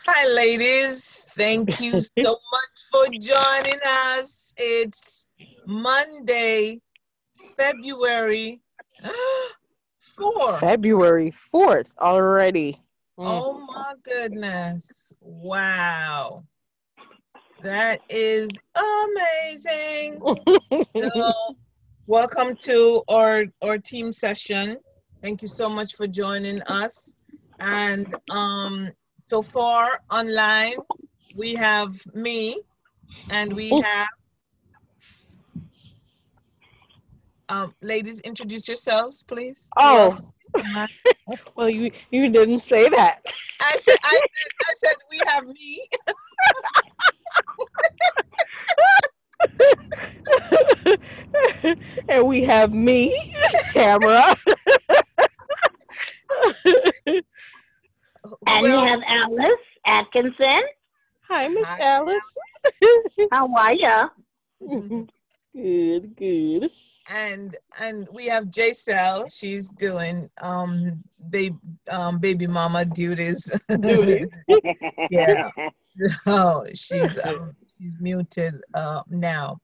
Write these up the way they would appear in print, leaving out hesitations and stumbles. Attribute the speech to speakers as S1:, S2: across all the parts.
S1: Hi, ladies. Thank you so much for joining us. It's Monday, February 4.
S2: February 4th already.
S1: Oh my goodness. Wow. That is amazing. So, welcome to our team session. Thank you so much for joining us. And so far online, we have me and we have ladies, introduce yourselves, please. Who else?
S2: Oh, well, you didn't say that.
S1: I said we have me.
S2: And we have me, Tamra.
S1: Who
S3: And you
S1: else?
S3: have Alice Atkinson.
S2: Hi, Miss
S1: Hi.
S2: Alice.
S3: How are ya?
S2: Good, good.
S1: And we have J-Cell. She's doing baby mama duties.
S2: Duties.
S1: Yeah. Oh, she's muted now.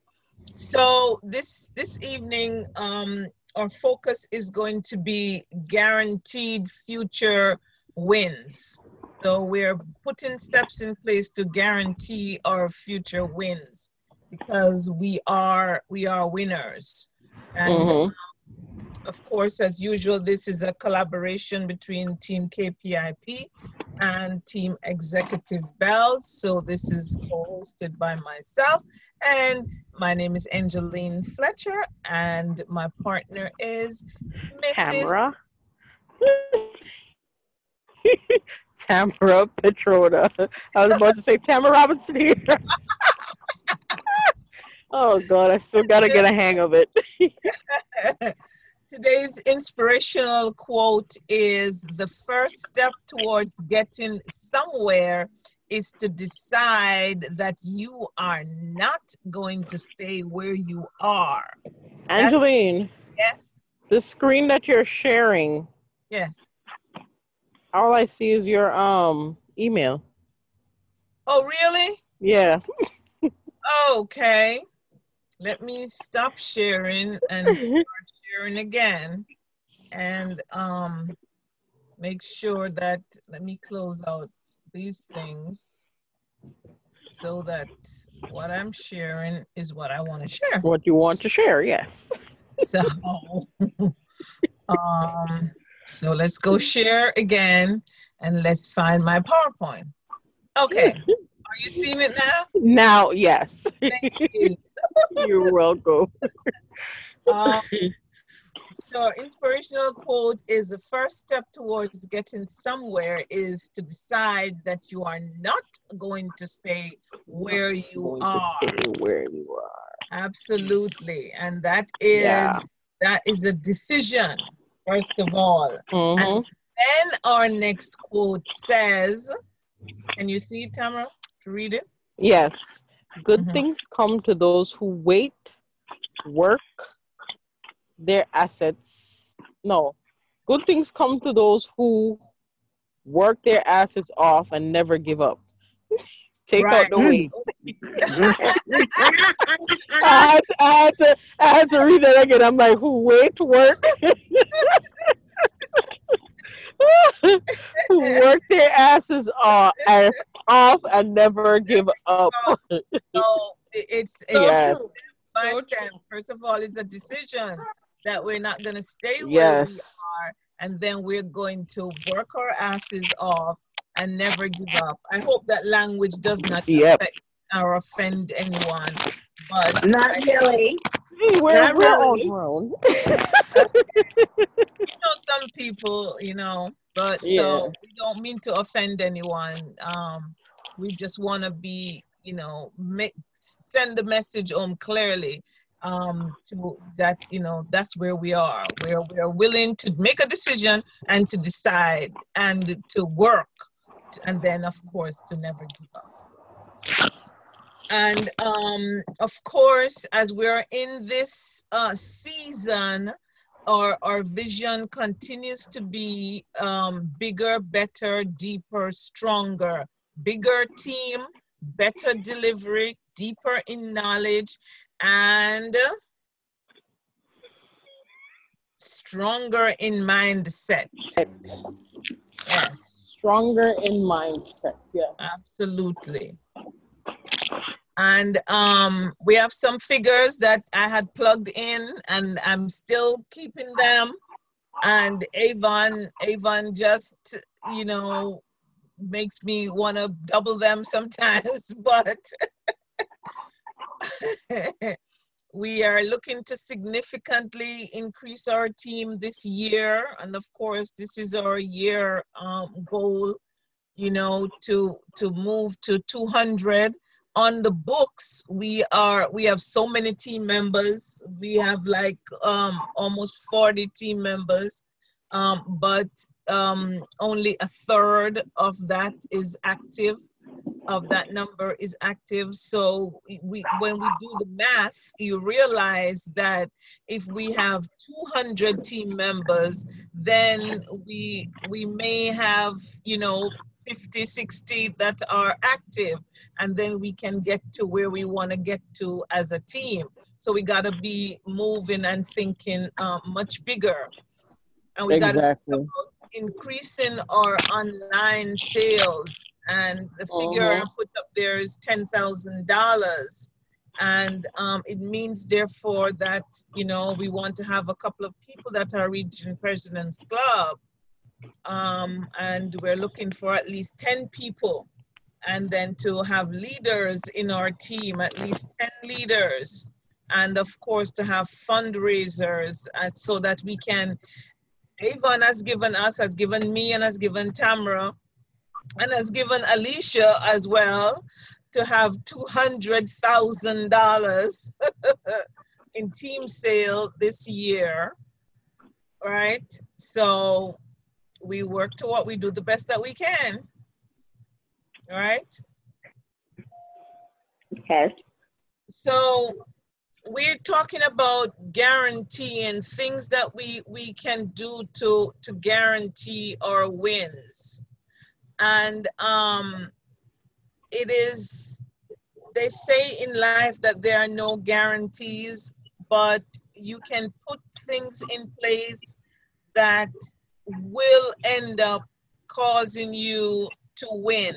S1: So this evening, our focus is going to be guaranteed future wins. So we're putting steps in place to guarantee our future wins because we are winners. And
S2: hmm
S1: of course, as usual, this is a collaboration between Team KPIP and Team Executive Bells. So this is co-hosted by myself, and my name is Angeline Fletcher, and my partner is Mrs.
S2: Tamra. Tamra Petrona. I was about to say Tamara Robinson here. Oh, God, I still got to get a hang of it.
S1: Today's inspirational quote is: the first step towards getting somewhere is to decide that you are not going to stay where you are. That's
S2: Angeline,
S1: yes,
S2: the screen that you're sharing,
S1: yes.
S2: all I see is your email.
S1: Oh, really?
S2: Yeah.
S1: Okay. Let me stop sharing and start sharing again and make sure that let me close out these things so that what I'm sharing is what I want to share.
S2: What you want to share, yes.
S1: So um so let's go share again and let's find my PowerPoint. Okay. Are you seeing it now?
S2: Now, yes.
S1: Thank you.
S2: You're welcome.
S1: Um, So, our inspirational quote is: the first step towards getting somewhere is to decide that you are not going to stay where you
S2: Going to
S1: are.
S2: stay where you are.
S1: Absolutely. And that
S2: Yeah.
S1: is a decision, first of all. And
S2: Mm-hmm.
S1: then our next quote says, can you see it, Tamara? To read it?
S2: Yes. Good
S1: Mhm.
S2: things come to those who wait, work their assets. No. Good things come to those who work their asses off and never give up. Take
S1: Right.
S2: out the wait.
S3: Mm.
S2: I had to read that again. I'm like, who wait, work, who work their asses off and never give up.
S1: So it's
S3: So
S2: Yes,
S3: true.
S1: by
S3: So
S1: step.
S3: true.
S1: First of all, it's a decision that we're not going to stay where we
S2: yes,
S1: are, and then we're going to work our asses off and never give up. I hope that language does not
S2: yep.
S1: affect or offend anyone, but
S3: Not
S1: I
S3: really.
S2: Hey,
S3: Not
S2: we're all
S3: really.
S2: grown.
S1: know some people, but
S2: Yeah.
S1: so we don't mean to offend anyone. We just want to be, send the message home clearly to that, that's where we are. We're willing to make a decision and to decide and to work, and then, of course, to never give up. And of course, as we're in this season, our vision continues to be bigger, better, deeper, stronger, bigger team, better delivery, deeper in knowledge, and stronger in mindset. Yes.
S2: Stronger in mindset. Yeah.
S1: Absolutely. And we have some figures that I had plugged in, and I'm still keeping them. And Avon just, you know, makes me want to double them sometimes, but we are looking to significantly increase our team this year. And of course, this is our year goal, you know, to move to 200. On the books, we have so many team members. We have like almost 40 team members, but only a third of that is active. Of that number is active. So when we do the math, you realize that if we have 200 team members, then we may have, you know, 50, 60 that are active, and then we can get to where we want to get to as a team. So we got to be moving and thinking much bigger. And we got to think about increasing our online sales. And the figure I put up there is $10,000. And it means, therefore, that, you know, we want to have a couple of people that are Region President's Club. And we're looking for at least 10 people. And then to have leaders in our team, at least 10 leaders. And of course, to have fundraisers so that we can, Avon has given us, has given me, and has given Tamra, and has given Alicia as well, to have $200,000 in team sale this year, right? So we work to what we do the best that we can, right?
S3: Yes.
S1: So we're talking about guaranteeing things that we can do to guarantee our wins. And it is, they say in life that there are no guarantees, but you can put things in place that will end up causing you to win.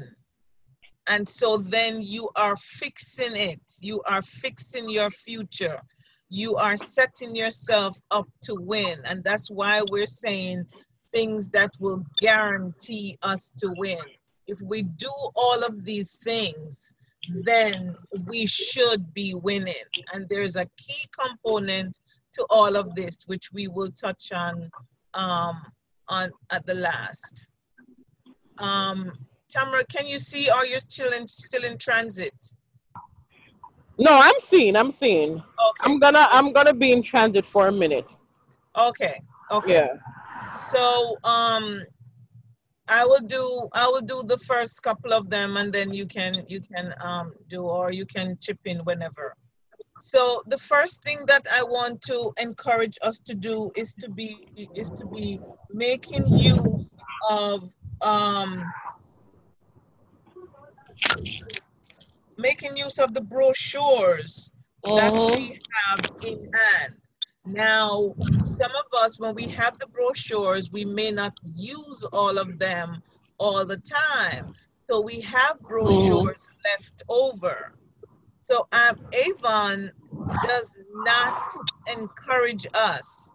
S1: And so then you are fixing it. You are fixing your future. You are setting yourself up to win. And that's why we're saying things that will guarantee us to win. If we do all of these things, then we should be winning. And there's a key component to all of this, which we will touch on at the last. Tamra, can you see, or you're still in transit?
S2: No, I'm seeing.
S1: Okay.
S2: I'm gonna be in transit for a minute.
S1: Okay.
S2: Yeah.
S1: So I will do the first couple of them, and then you can do, or you can chip in whenever. So the first thing that I want to encourage us to do is to be making use of the brochures that we have in hand. Now, some of us, when we have the brochures, we may not use all of them all the time. So we have brochures left over. So Avon does not encourage us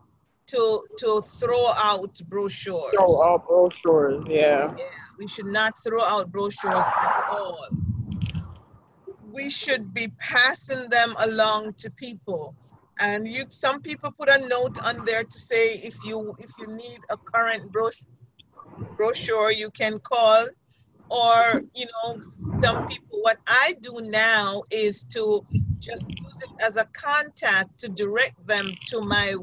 S1: to throw out brochures.
S2: Throw out brochures, yeah.
S1: We should not throw out brochures at all. We should be passing them along to people. And some people put a note on there to say if you need a current brochure, you can call. Or, you know, some people, what I do now is to just use it as a contact to direct them to my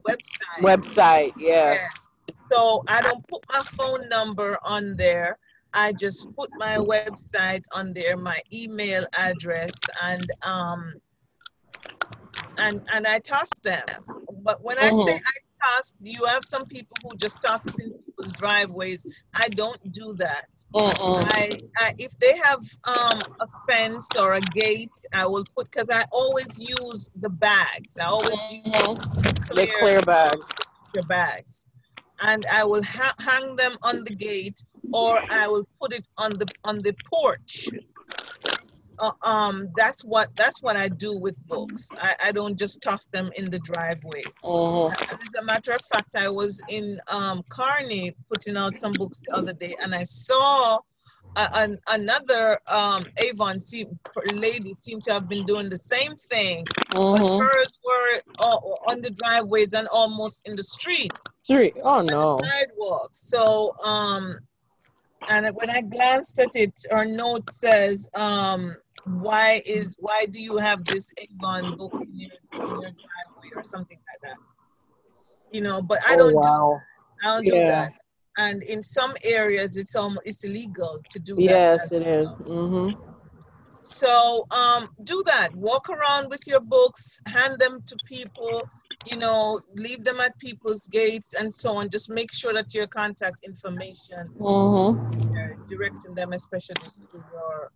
S1: website.
S2: Yeah.
S1: So I don't put my phone number on there. I just put my website on there, my email address, and I toss them. But when I say I toss, you have some people who just toss it in people's driveways. I don't do that. I if they have a fence or a gate, I will put, because I always use the bags. I always use
S2: The clear bag.
S1: your bags, and I will hang them on the gate, or I will put it on the porch. That's what I do with books. I don't just toss them in the driveway. As a matter of fact, I was in Kearney putting out some books the other day, and I saw another Avon lady seemed to have been doing the same thing, but hers were on the driveways and almost in the streets.
S2: Oh no.
S1: Sidewalks. So and when I glanced at it, her note says, why do you have this Avon book in your driveway or something like that? You know, but I don't do that. And in some areas, it's illegal to do that.
S2: Yes, it is.
S1: So do that. Walk around with your books, hand them to people, you know, leave them at people's gates and so on. Just make sure that your contact information, directing them especially to your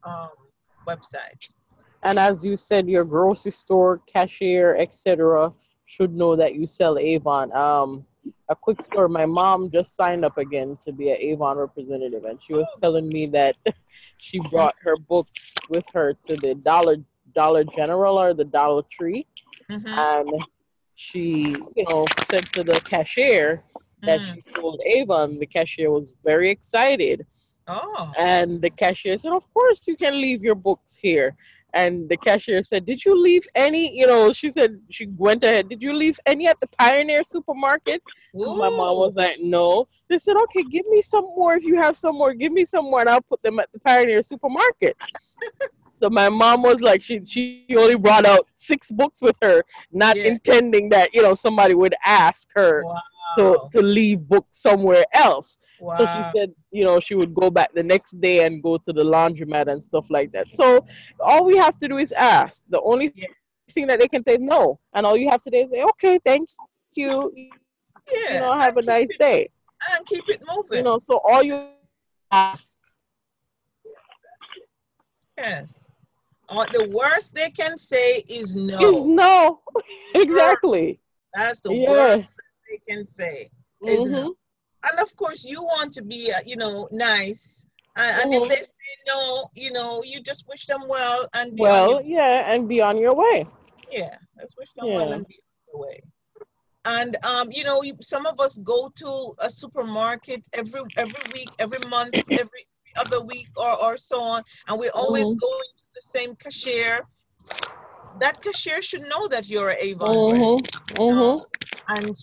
S1: website.
S2: And as you said, your grocery store cashier, etc., should know that you sell Avon. A quick story: my mom just signed up again to be an Avon representative, and she was telling me that she brought her books with her to the Dollar General or the Dollar Tree, and she, said to the cashier that she sold Avon. The cashier was very excited. And the cashier said, "Of course you can leave your books here." And the cashier said, "Did you leave any?" She said, she went ahead, "Did you leave any at the Pioneer supermarket?" And my mom was like, "No." They said, "Okay, give me some more. If you have some more, give me some more, and I'll put them at the Pioneer supermarket." So my mom was like, she only brought out 6 books with her, not intending that, somebody would ask her to leave books somewhere else. So she said, she would go back the next day and go to the laundromat and stuff like that. So all we have to do is ask. The only thing that they can say is no. And all you have to do is say, "Okay, thank you. Have a nice day."
S1: And keep it moving.
S2: So all you ask.
S1: Yes. The worst they can say is no.
S2: Is no. Exactly.
S1: That's the worst they can say is no. And of course, you want to be, nice. And if they say no, you just wish them well and be on your
S2: and be on your way.
S1: Yeah, let's wish them well and be on your way. And some of us go to a supermarket every week, every month, every other week, or so on, and we're always going to the same cashier. That cashier should know that you're an Avon brand. And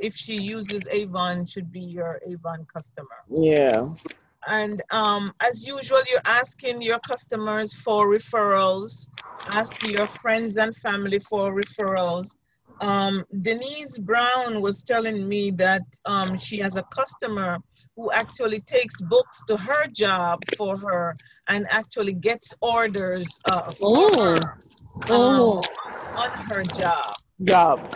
S1: if she uses Avon, should be your Avon customer.
S2: Yeah.
S1: And as usual, you're asking your customers for referrals. Ask your friends and family for referrals. Denise Brown was telling me that she has a customer who actually takes books to her job for her and actually gets orders for her on her job.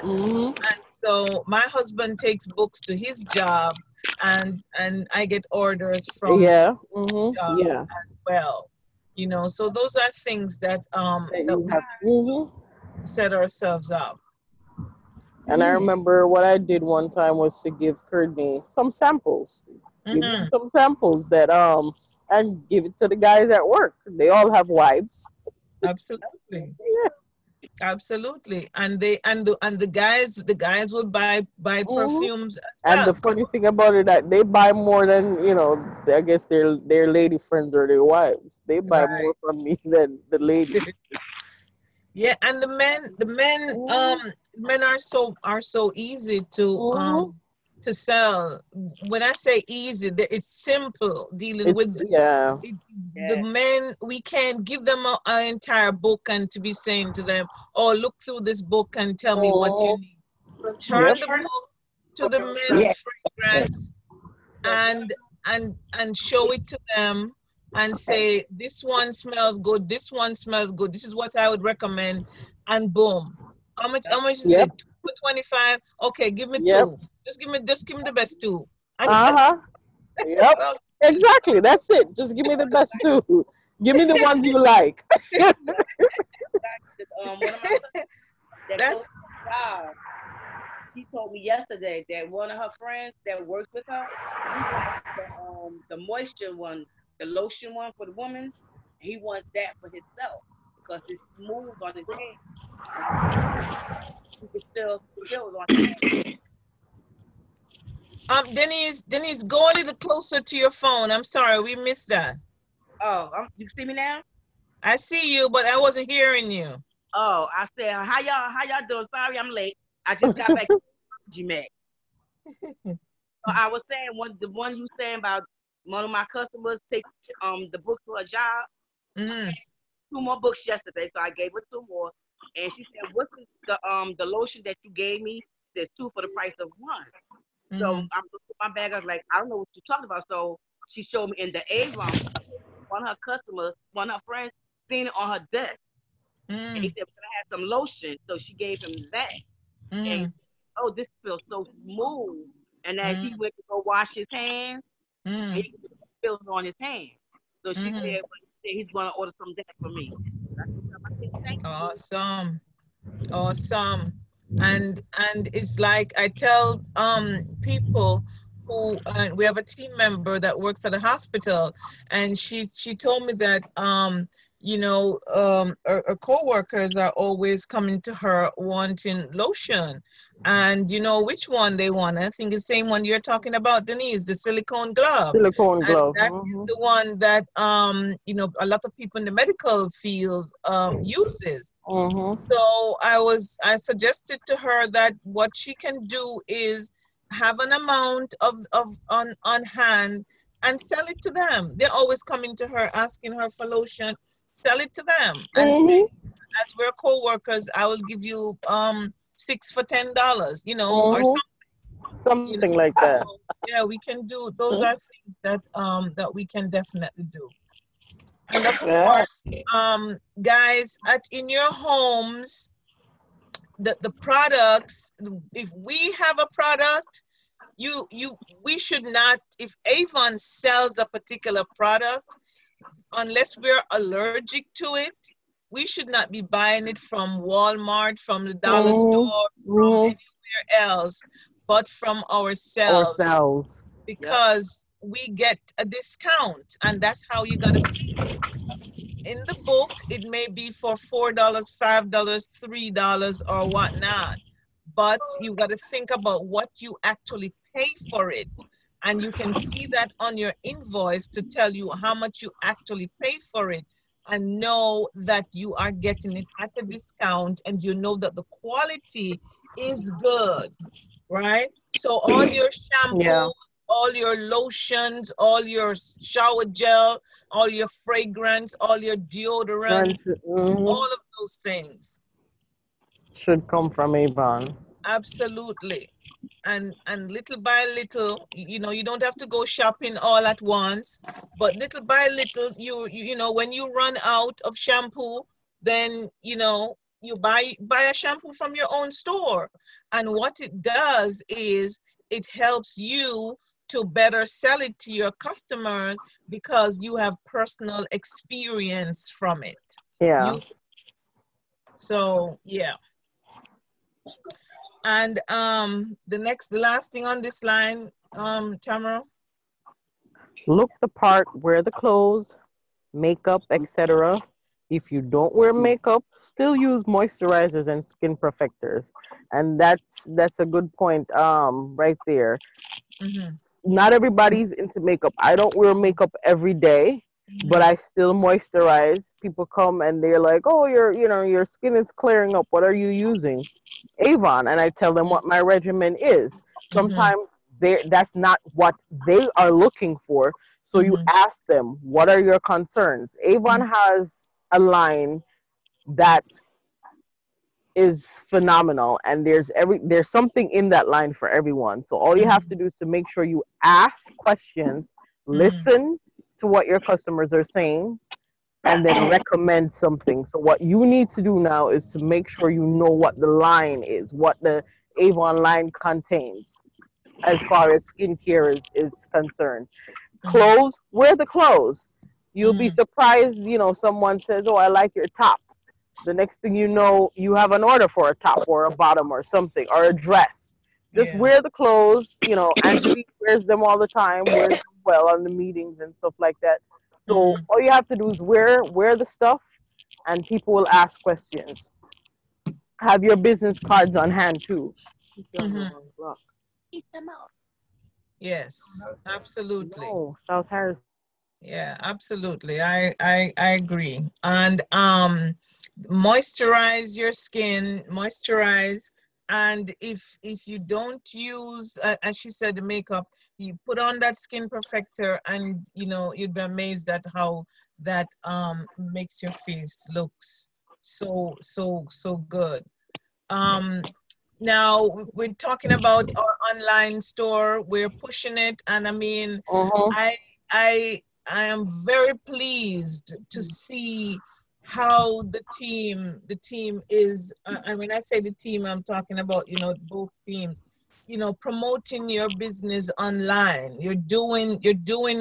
S1: And so my husband takes books to his job, and I get orders from job as well. So those are things that we set ourselves up.
S2: And I remember what I did one time was to give Courtney some samples. Give him some samples that and give it to the guys at work. They all have wives.
S1: Absolutely. Absolutely. And the guys will buy perfumes as well.
S2: And the funny thing about it, that they buy more than, I guess their lady friends or their wives. They buy more from me than the ladies.
S1: Yeah, and the men are so easy to sell. When I say easy, it's simple dealing with the men. We can't give them an entire book and to be saying to them, "Oh, look through this book and tell me what you need." Turn the book to the men's fragrance and show it to them and say, "This one smells good, this one smells good, this is what I would recommend," and boom. How much is it? 225. Okay, give me 2. Just give me the best 2.
S2: Yep. Exactly. That's it. Just give me the best two. Give me the ones you like.
S4: One of my cousins that close
S1: That's
S4: to my job, she told me yesterday that one of her friends that works with her, he likes the moisture one, the lotion one for the woman. He wants that for himself because it's smooth on his hand. And he can still feel it on his hand.
S1: Denise, go a little closer to your phone. I'm sorry, we missed that.
S4: Oh, you see me now?
S1: I see you, but I wasn't hearing you.
S4: Oh, I said, how y'all doing? Sorry, I'm late. I just got back to G-Mac. So I was saying the one you saying about one of my customers take the book to her job. She
S1: Mm-hmm.
S4: had 2 more books yesterday, so I gave her 2 more. And she said, "What's the lotion that you gave me? There's 2 for the price of 1." So
S1: Mm-hmm.
S4: I'm looking at my bag. I was like, I don't know what you're talking about. So she showed me in the Avon. One of her customers, one of her friends, seen it on her desk, and he
S1: Mm-hmm.
S4: said, "Can I have some lotion?" So she gave him that, and he
S1: Mm-hmm.
S4: said, "Oh, this feels so smooth." And as he
S1: Mm-hmm.
S4: went to go wash his hands,
S1: Mm-hmm.
S4: he feels it on his hands. So she said,
S1: Mm-hmm.
S4: well, he said he's going to order some of that for me. I said, thank you.
S1: Awesome. Awesome. And it's like I tell people who we have a team member that works at a hospital, and she told me that her coworkers are always coming to her wanting lotion, and you know which one they want. I think the same one you're talking about, Denise, the silicone glove.
S2: Silicone
S1: And
S2: glove.
S1: that is the one that a lot of people in the medical field uses.
S2: Mm-hmm.
S1: So I suggested to her that what she can do is have an amount of on hand and sell it to them. They're always coming to her asking her for lotion. Sell it to them and say,
S2: Mm-hmm.
S1: as we're co-workers, I will give you 6 for $10, or
S2: Mm-hmm.
S1: something,
S2: Something like that.
S1: So yeah, we can do those are things that we can definitely do. And of
S3: Good.
S1: course, guys, in your homes, the products, if we have a product, we should not, if Avon sells a particular product, unless we're allergic to it, we should not be buying it from Walmart, from the dollar store,
S2: Mm-hmm.
S1: from
S2: Mm-hmm.
S1: anywhere else, but from ourselves,
S2: Ourselves.
S4: Yep.
S1: because we get a discount, and that's how you got to see in the book. It may be for $4, $5, $3, or whatnot, but you got to think about what you actually pay for it. And you can see that on your invoice to tell you how much you actually pay for it, and know that you are getting it at a discount, and you know that the quality is good, right? So all your
S2: Yeah.
S1: shampoo, all your lotions, all your shower gel, all your fragrance, all your deodorants,
S2: Mm-hmm.
S1: all of those things.
S2: Should come from Avon.
S1: Absolutely. And little by little, you don't have to go shopping all at once, but little by little, when you run out of shampoo, then you buy a shampoo from your own store. And what it does is it helps you to better sell it to your customers, because you have personal experience from it.
S2: Yeah.
S1: You So yeah. And the last thing on this line, Tamara.
S2: Look the part, wear the clothes, makeup, etc. If you don't wear makeup, still use moisturizers and skin protectors. And that's a good point right there.
S1: Mm-hmm.
S2: Not everybody's into makeup. I don't wear makeup every day, but
S1: Mm-hmm.
S2: I still moisturize. People come and they're like, "Oh, your skin is clearing up. What are you using?" Avon, and I tell them what my regimen is.
S1: Mm-hmm.
S2: Sometimes that's not what they are looking for. So you
S1: Mm-hmm.
S2: ask them, what are your concerns? Avon has a line that is phenomenal, and there's something in that line for everyone. So all you have
S1: Mm-hmm.
S2: to do is to make sure you ask questions,
S1: Mm-hmm.
S2: listen to what your customers are saying, and then recommend something. So what you need to do now is to make sure you know what the line is, what the Avon line contains as far as skincare is concerned. Clothes, wear the clothes. You'll be
S1: Mhm.
S2: surprised, someone says, "Oh, I like your top." The next thing you know, you have an order for a top or a bottom or something or a dress. Just
S1: Yeah.
S2: wear the clothes. Angeline wears them all the time, wears them well on the meetings and stuff like that. So
S1: Mhm.
S2: all you have to do is wear the stuff, and people will ask questions. Have your business cards on hand too. Keep you on the
S1: Mhm.
S2: wrong block.
S4: Keep them out.
S1: Yes, absolutely.
S2: No, South Harris.
S1: Yeah, absolutely. I agree. And moisturize your skin, moisturize. And if you don't use, as she said, the makeup, you put on that skin perfector, and you'd be amazed at how that makes your face looks so good. Um, Now we're talking about our online store. We're pushing it, and I mean,
S2: Mhm.
S1: I I I am very pleased to see how the team is. And when I say the team, I'm talking about both teams. Promoting your business online. You're doing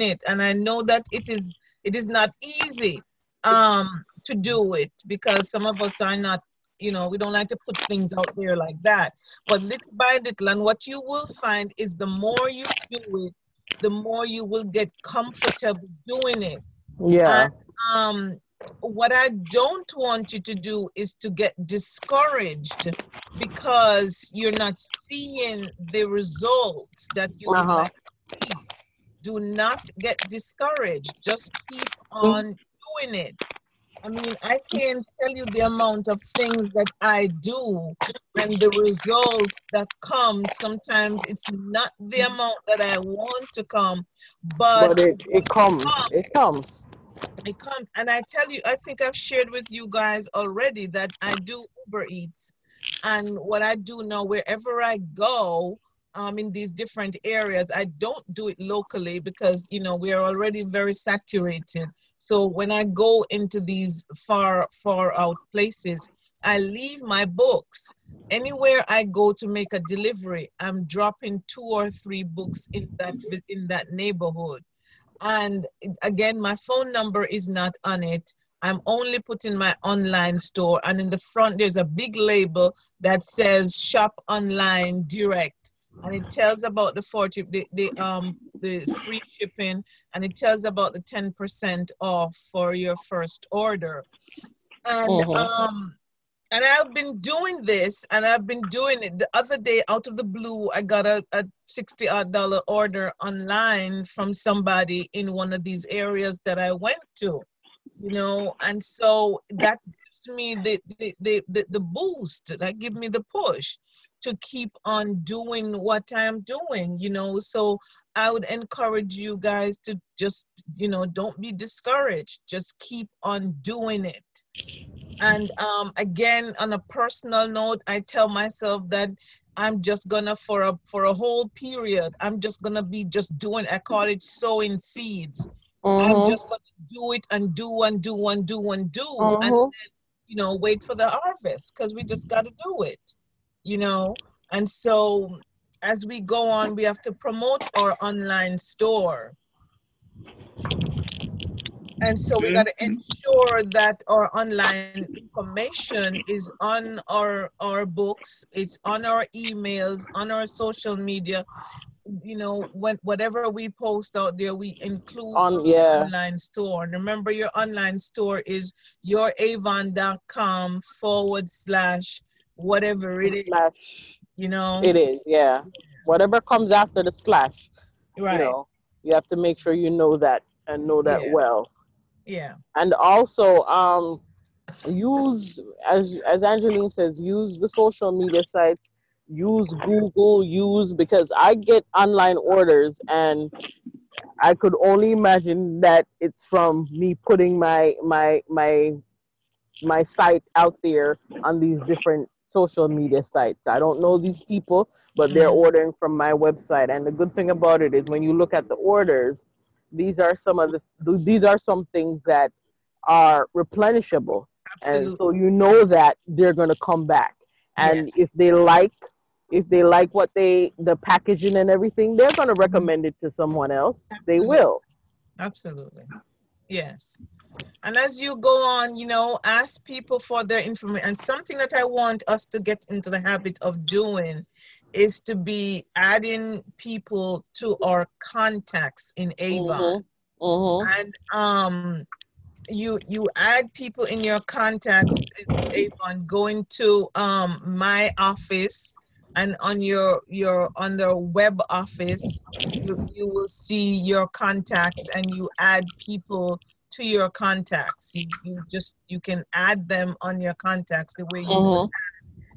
S1: it, and I know that it is not easy to do it, because some of us are not, we don't like to put things out there like that. But little by little, and what you will find is the more you do it, the more you will get comfortable doing it. And
S2: Yeah.
S1: um, what I don't want you to do is to get discouraged because you're not seeing the results that you
S2: Uh
S1: would
S2: huh.
S1: like to see. Do not get discouraged. Just keep on doing it. I mean, I can't tell you the amount of things that I do and the results that come. Sometimes it's not the amount that I want to come, but
S2: But it comes. It comes.
S1: it comes. And I tell you, I think I've shared with you guys already that I do Uber Eats. And what I do now, wherever I go, in these different areas, I don't do it locally because, we are already very saturated. So when I go into these far out places, I leave my books. Anywhere I go to make a delivery, I'm dropping 2 or 3 books in that neighborhood. And again, my phone number is not on it. I'm only putting my online store, and in the front there's a big label that says shop online direct, and it tells about the free shipping, and it tells about the 10% off for your first order. And
S2: Mhm.
S1: I've been doing this, and I've been doing it. The other day, out of the blue, I got a $60 order online from somebody in one of these areas that I went to, and so that gives me the boost, that give me the push to keep on doing what I'm doing, so I would encourage you guys to just, don't be discouraged. Just keep on doing it. And again, on a personal note, I tell myself that I'm just gonna, for a whole period, I'm just gonna be just doing, I call it sowing seeds. I'm
S2: Mhm.
S1: just gonna do it and do and do and do and do, and
S2: Mhm.
S1: wait for the harvest, because we just got to do it, you know. And so as we go on, we have to promote our online store. And so we got to ensure that our online information is on our books, it's on our emails, on our social media. Whatever we post out there, we include
S2: On yeah.
S1: online store. And remember, your online store is youravon.com/ whatever it is,
S2: Slash.
S1: you know?
S2: It is, yeah. Whatever comes after the slash, you
S1: Right.
S2: know, you have to make sure you know that and know that
S1: Yeah.
S2: well.
S1: Yeah.
S2: And also, use as Angeline says, use the social media sites, use Google, use because I get online orders and I could only imagine that it's from me putting my site out there on these different social media sites. I don't know these people, but they're
S1: Mhm.
S2: ordering from my website. And the good thing about it is when you look at the orders, these are some things that are replenishable. And
S1: Absolutely.
S2: so you know that they're going to come back. And
S1: Yes.
S2: if they like If they like the packaging and everything, they're going to recommend it to someone else. They
S1: Absolutely.
S2: will.
S1: Absolutely. Yes. And as you go on, ask people for their information. And something that I want us to get into the habit of doing is to be adding people to our contacts in Avon. And you add people in your contacts in Avon, going to my office, and on on the web office, you will see your contacts, and you add people to your contacts. You can add them on your contacts the way you would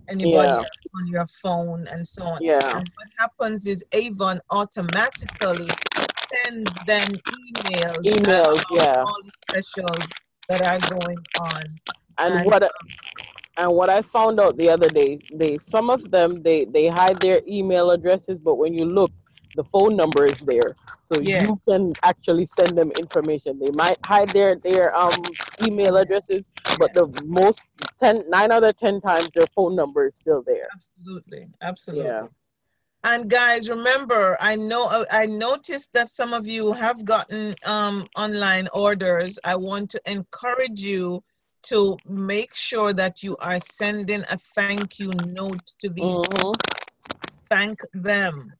S1: anybody
S2: Yeah.
S1: else on your phone and so on.
S2: Yeah.
S1: And what happens is Avon automatically sends them emails
S2: Emails.
S1: about
S2: Yeah.
S1: all the specials that are going on.
S2: And
S1: And
S2: what I found out the other day, some of them they hide their email addresses, but when you look, the phone number is there, so
S1: yeah,
S2: you can actually send them information. They might hide their email addresses, but
S1: yeah,
S2: the most 9 out of 10 times their phone number is still there.
S1: absolutely,
S2: Yeah.
S1: absolutely. And guys, remember, I noticed that some of you have gotten online orders. I want to encourage you to make sure that you are sending a thank you note to these people. Thank them,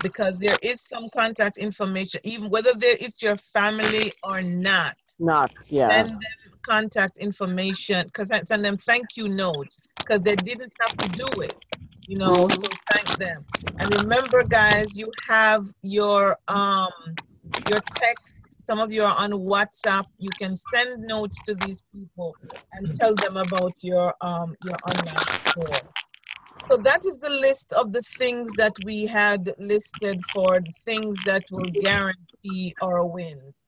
S1: because there is some contact information, even whether it's your family or not.
S2: Not. Yeah.
S1: Send them contact information, because send them thank you notes, because they didn't have to do it, so thank them. And remember, guys, you have your text. Some of you are on WhatsApp. You can send notes to these people and tell them about your online store. So that is the list of the things that we had listed for the things that will guarantee our wins.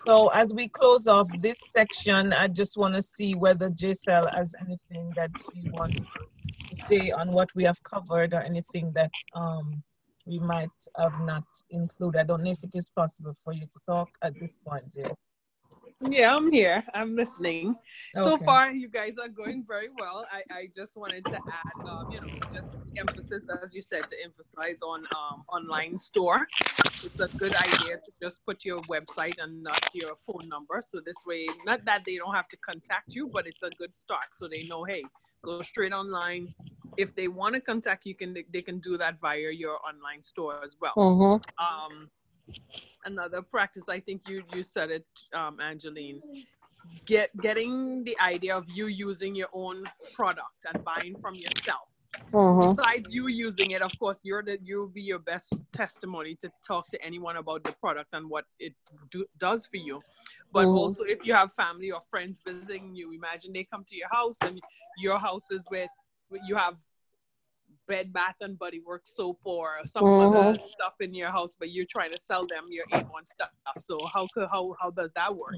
S1: So as we close off this section, I just want to see whether Giselle has anything that she wants to say on what we have covered, or anything that we might have not included. I don't know if it is possible for you to talk at this point, Jill.
S5: Yeah, I'm here. I'm listening. So
S1: Okay.
S5: far, you guys are going very well. I just wanted to add, just emphasis, as you said, to emphasize on online store. It's a good idea to just put your website and not your phone number. So this way, not that they don't have to contact you, but it's a good start. So they know, hey, go straight online. If they want to contact you, they can do that via your online store as well. Another practice, I think you said it, Angeline, getting the idea of you using your own product and buying from yourself. Besides you using it, of course, you'll be your best testimony to talk to anyone about the product and what it does for you. But also, if you have family or friends visiting you, imagine they come to your house and your house is you have Bed Bath and Body Works soap or some other stuff in your house, but you're trying to sell them your Avon stuff. So how does that work?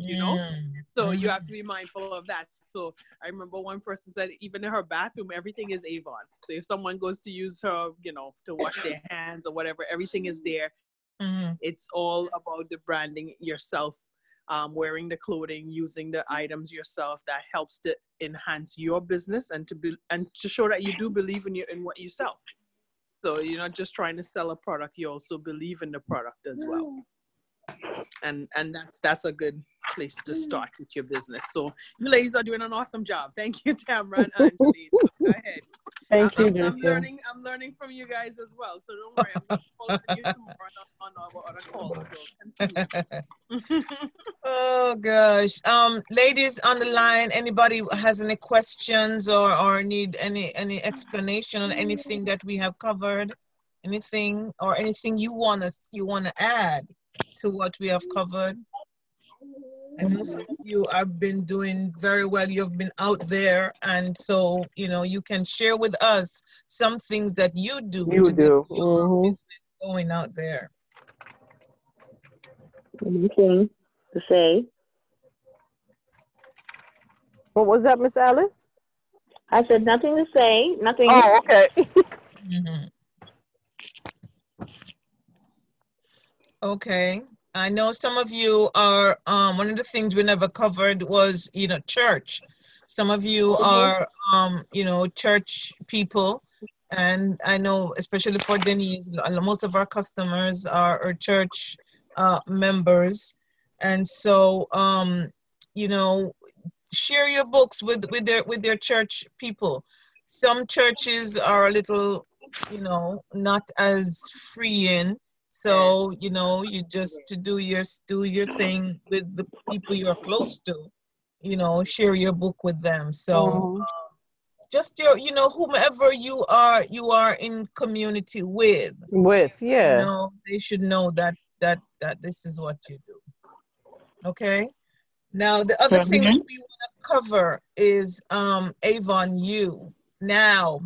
S5: So you have to be mindful of that. So I remember one person said even in her bathroom, everything is Avon. So if someone goes to use her, to wash their hands or whatever, everything is there. It's all about the branding yourself, wearing the clothing, using the items yourself. That helps to enhance your business and to show that you do believe in what you sell. So you're not just trying to sell a product, you also believe in the product as well. And that's a good place to start with your business. So you ladies are doing an awesome job. Thank you, Tamra and Angeline. So go ahead.
S2: Thank you,
S5: I'm learning from you guys as well. So don't worry, I'm going to follow you tomorrow on our other calls. So continue.
S1: Oh gosh. Ladies on the line, anybody has any questions or need any explanation on anything that we have covered? Anything you wanna add to what we have covered? I know some of you have been doing very well. You've been out there, and so you can share with us some things that you do to get your business going out there.
S3: Anything to say?
S2: What was that, Miss Alice?
S3: I said nothing to say. Nothing.
S2: Oh, okay.
S1: Okay. I know some of you are, one of the things we never covered was, church. Some of you are, church people, And I know, especially for Denise, most of our customers are church members. And so, you know, share your books with their church people. Some churches are a little, you know, not as freeing. So, you know, you just to do your thing with the people you're close to, you know, share your book with them. So just your, you know, whomever you are in community with, you
S2: Yeah.
S1: know, they should know that this is what you do. Okay. Now the other thing that we want to cover is Avon U. Now,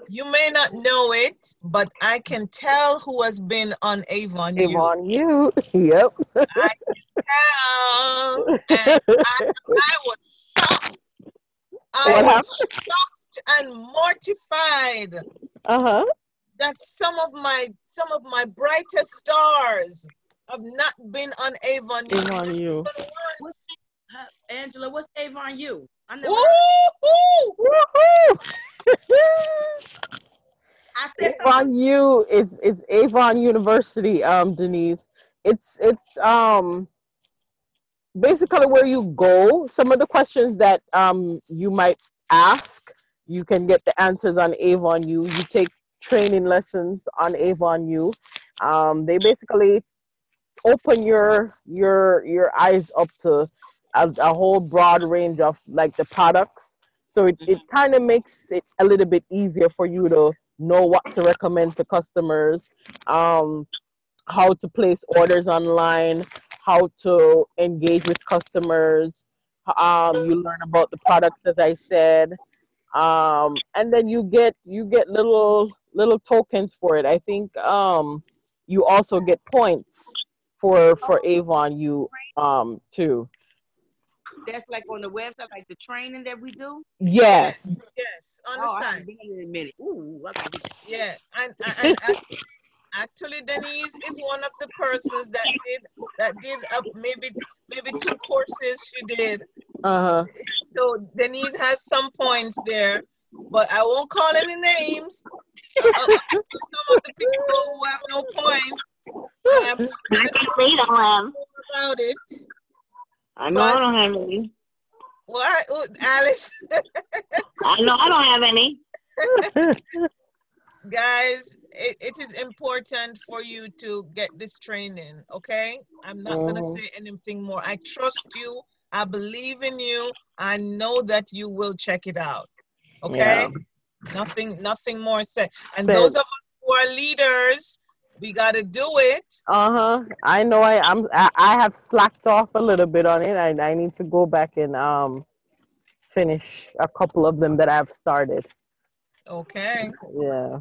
S1: you may not know it, but I can tell who has been on Avon U.
S2: Avon you. Yep.
S1: I can tell, and I was shocked. I
S2: What
S1: was
S2: happened?
S1: shocked and mortified
S2: Uh-huh.
S1: that some of my brightest stars have not been on Avon U
S2: Avon you.
S1: even
S4: What's,
S1: once.
S4: Angela, what's Avon U? I never heard.
S1: Woo-hoo!
S2: Woohoo!
S4: I said something.
S2: Avon U is Avon University, Denise. It's basically where you go. Some of the questions that you might ask, you can get the answers on Avon U. You take training lessons on Avon U. They basically open your eyes up to a whole broad range of like the products. So it kind of makes it a little bit easier for you to know what to recommend to customers, um, how to place orders online, how to engage with customers. You learn about the products, as I said, and then you get little tokens for it. I think you also get points for
S4: Oh,
S2: Avon you too.
S4: that's like on the website, like the training that we do.
S2: Yes.
S1: Yes, yes, on the
S4: Oh, I
S1: side.
S4: haven't been in a minute. Ooh, I gotta get that.
S1: Yeah, and actually, Denise is one of the persons that did maybe 2 courses she did.
S2: Uh-huh.
S1: So Denise has some points there, but I won't call any names. Some of the people who have no points, and I'm not
S3: I
S1: gonna
S3: can
S1: say
S3: say don't have.
S1: more about it.
S3: I know I
S1: But
S3: don't have any.
S1: what, Alice?
S3: I know I don't have any.
S1: Guys, it is important for you to get this training, okay? I'm not going to
S2: Mhm.
S1: say anything more. I trust you. I believe in you. I know that you will check it out,
S2: Yeah.
S1: okay? Nothing more said. And
S2: Said.
S1: those of us who are leaders, we got to do it.
S2: Uh-huh. I know I have slacked off a little bit on it. I need to go back and finish a couple of them that I've started.
S1: Okay.
S2: Yeah.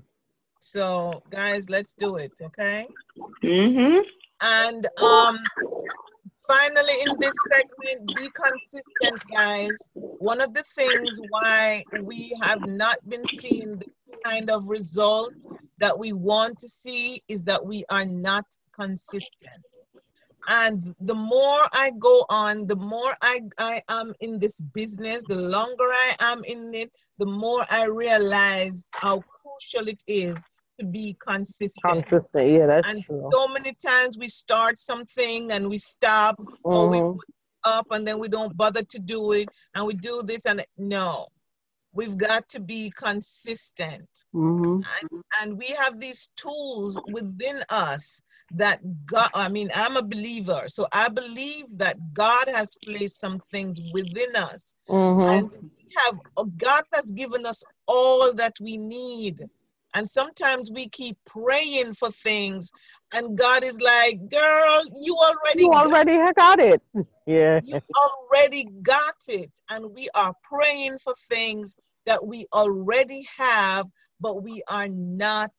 S1: So, guys, let's do it, okay?
S3: Mhm.
S1: And finally, in this segment, be consistent, guys. One of the things why we have not been seeing the kind of result that we want to see is that we are not consistent. And the more I go on, the more I am in this business, the longer I am in it, the more I realize how crucial it is to be consistent.
S2: Consistent. Yeah, that's
S1: And
S2: true.
S1: so many times we start something and we stop, or we
S2: Mhm.
S1: put it up and then we don't bother to do it, and we do this and no, we've got to be consistent.
S2: Mhm.
S1: And we have these tools within us that God, I mean, I'm a believer, so I believe that God has placed some things within us.
S2: Mhm.
S1: And God has given us all that we need. And sometimes we keep praying for things, and God is like, girl,
S2: You already got it. Yeah.
S1: you already got it. And we are praying for things that we already have, but we are not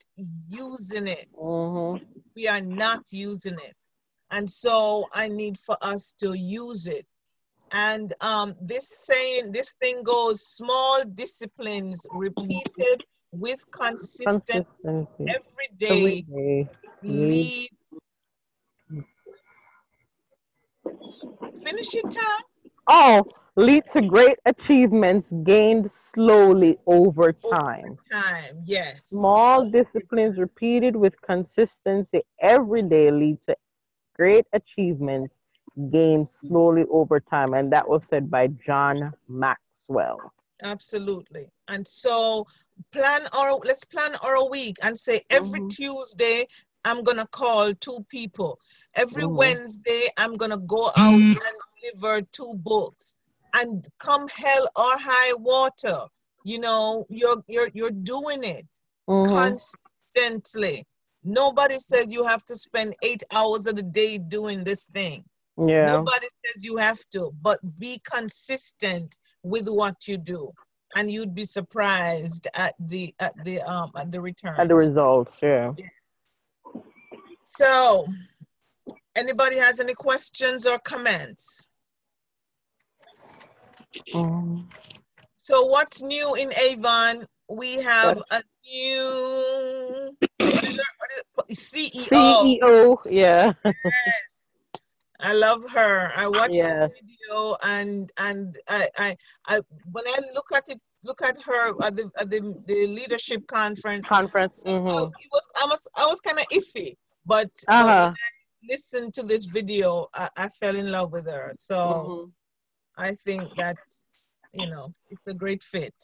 S1: using it.
S2: Mhm.
S1: We are not using it. And so I need for us to use it. And this thing goes: small disciplines repeated with consistent
S2: Consistency.
S1: every
S2: Every
S1: day
S2: day. Lead.
S1: lead. Finish it, Tom.
S2: Oh, lead to great achievements gained slowly over
S1: Over
S2: time.
S1: time, yes.
S2: Small
S1: Over
S2: disciplines
S1: time.
S2: repeated with consistency every day lead to great achievements gained slowly over time. And that was said by John Maxwell.
S1: Absolutely. And so let's plan our week and say every
S2: Hmm.
S1: Tuesday I'm gonna call two people. Every
S2: Hmm.
S1: Wednesday I'm gonna go out and deliver two books. And come hell or high water, you're doing it
S2: Hmm.
S1: consistently. Nobody says you have to spend 8 hours of the day doing this thing.
S2: Yeah.
S1: Nobody says you have to, but be consistent with what you do, and you'd be surprised at the
S2: And the
S1: returns.
S2: results, yeah.
S1: Yeah. So, anybody has any questions or comments?
S2: Mhm.
S1: So, what's new in Avon? We have a new what is CEO.
S2: CEO, yeah.
S1: Yes. I love her. I watched this
S2: Yes.
S1: video, and I when I look at her at the leadership conference.
S2: Conference.
S1: I was kind of iffy, but when
S2: Uh-huh.
S1: I listened to this video, I fell in love with her. So
S2: Hmm.
S1: I think that it's a great fit.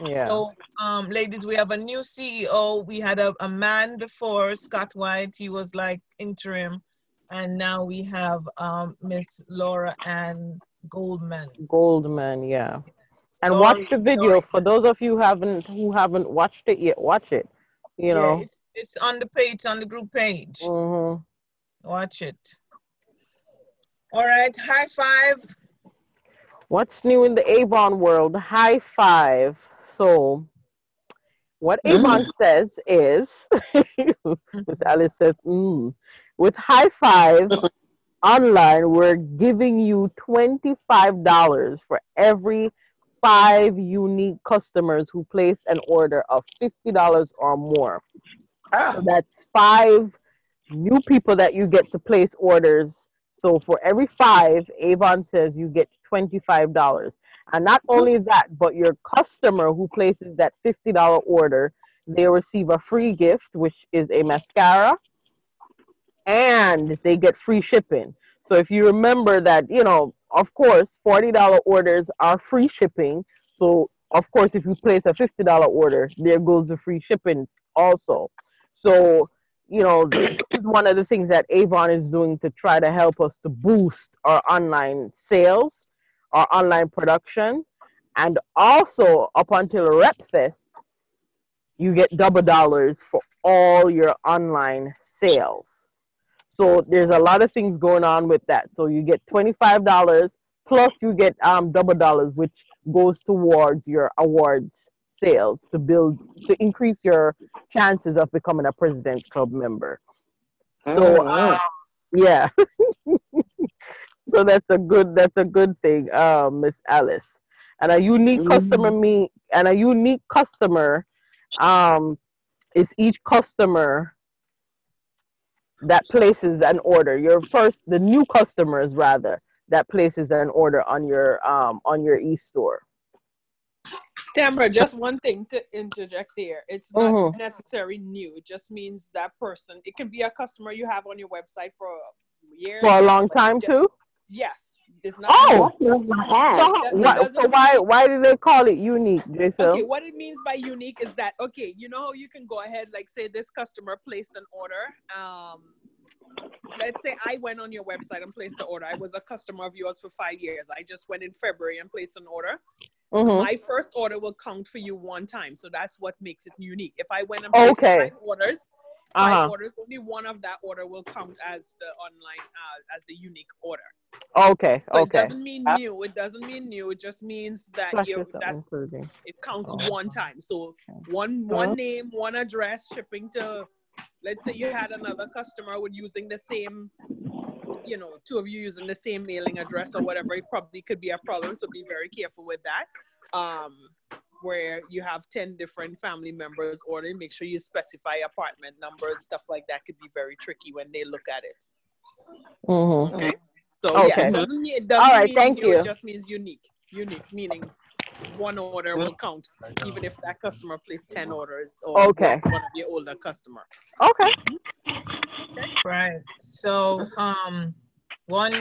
S2: Yeah.
S1: So ladies, we have a new CEO. We had a man before, Scott White. He was like interim, and now we have Miss Laura Ann Goldman.
S2: Goldman, yeah. And watch
S1: Lori,
S2: the video. For those of you who haven't watched it yet, watch it. You
S1: yeah,
S2: know.
S1: it's on the page, on the group page.
S2: Hmm.
S1: Watch it. All right, high five.
S2: What's new in the Avon world? High five. So what Avon says is, Miss
S1: Mhm.
S2: Alice says, with high five online, we're giving you $25 for every 5 unique customers who place an order of $50 or more. So that's 5 new people that you get to place orders. So for every 5, Avon says you get $25. And not only that, but your customer who places that $50 order, they receive a free gift, which is a mascara, and they get free shipping. So if you remember that, of course, $40 orders are free shipping. So of course, if you place a $50 order, there goes the free shipping also. So, this is one of the things that Avon is doing to try to help us to boost our online sales, our online production. And also up until RepFest, you get double dollars for all your online sales. So there's a lot of things going on with that. So you get $25 plus you get double dollars, which goes towards your awards sales to increase your chances of becoming a President's Club member. So yeah, so that's a good thing, Miss Alice. And a unique customer um is each customer that places an order. The new customers rather that places an order on your e-store.
S5: Tamra, just one thing to interject there. It's not
S2: Mm-hmm.
S5: necessarily new. It just means that person. It can be a customer you have on your website for
S2: For
S5: years,
S2: a long
S5: but
S2: time too.
S5: yes, it's not new.
S2: Oh, so
S5: It, it
S2: so
S5: doesn't
S2: why
S5: mean
S2: why do they call it unique,
S5: okay.
S2: Jason?
S5: What it means by unique is that okay. You know how you can go ahead, like say this customer placed an order. Let's say I went on your website and placed the order. I was a customer of yours for 5 years. I just went in February and placed an order.
S2: Mm-hmm.
S5: My first order will count for you one time. So that's what makes it unique. If I went and placed
S2: Okay.
S5: five
S2: Uh-huh.
S5: orders, only one of that order will count as the online, as the unique order.
S2: Okay.
S5: So it
S2: Okay.
S5: doesn't mean new. It doesn't mean new. It just means that
S2: Flash this up, including.
S5: it counts
S2: Oh.
S5: one time. So one
S2: Huh?
S5: name, one address, shipping to. Let's say you had another customer with using the same, two of you using the same mailing address or whatever. It probably could be a problem. So be very careful with that. Where you have 10 different family members ordering, make sure you specify apartment numbers, stuff like that could be very tricky when they look at it.
S2: Mm-hmm.
S5: Okay. So yeah,
S2: Okay.
S5: it
S2: All
S5: doesn't
S2: right.
S5: mean
S2: Thank
S5: new, it
S2: you.
S5: just means unique. unique, meaning one order will count, even if that customer placed 10 orders or
S2: Okay.
S5: one of your older customer.
S2: Okay.
S1: Right. So one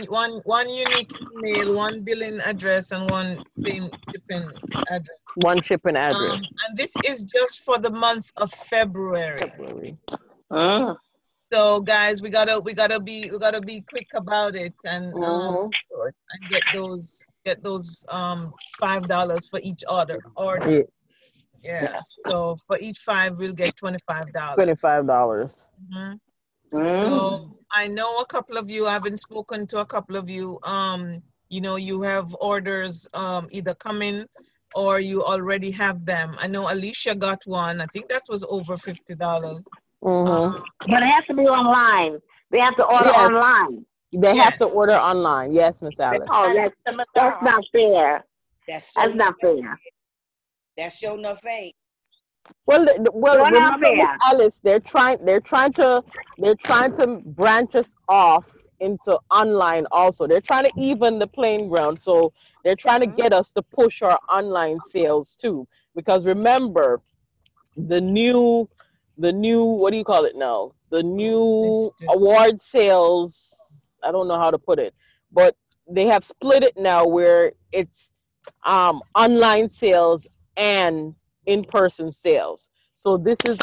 S1: unique email, one billing address, and one same shipping address.
S2: One shipping address.
S1: And this is just for the month of February. So guys, we gotta be quick about it and get those $5 for each order. Yeah. So for each 5, we'll get $25.
S2: $25.
S1: So I know a couple of you, I haven't spoken to a couple of you, you know, you have orders either coming or you already have them. I know Alicia got one. I think that was over $50.
S3: But it has to be online. They have to order online.
S2: They have to order online. Yes, Miss Alice.
S3: Oh, that's not fair. That's not fair.
S4: That's sure enough ain't.
S2: Well, remember, Miss Alice, they're trying to branch us off into online also. They're trying to even the playing ground. So they're trying to get us to push our online sales too. Because remember, the new what do you call it now? The new award sales, I don't know how to put it, but they have split it now where it's online sales and in-person sales. So this is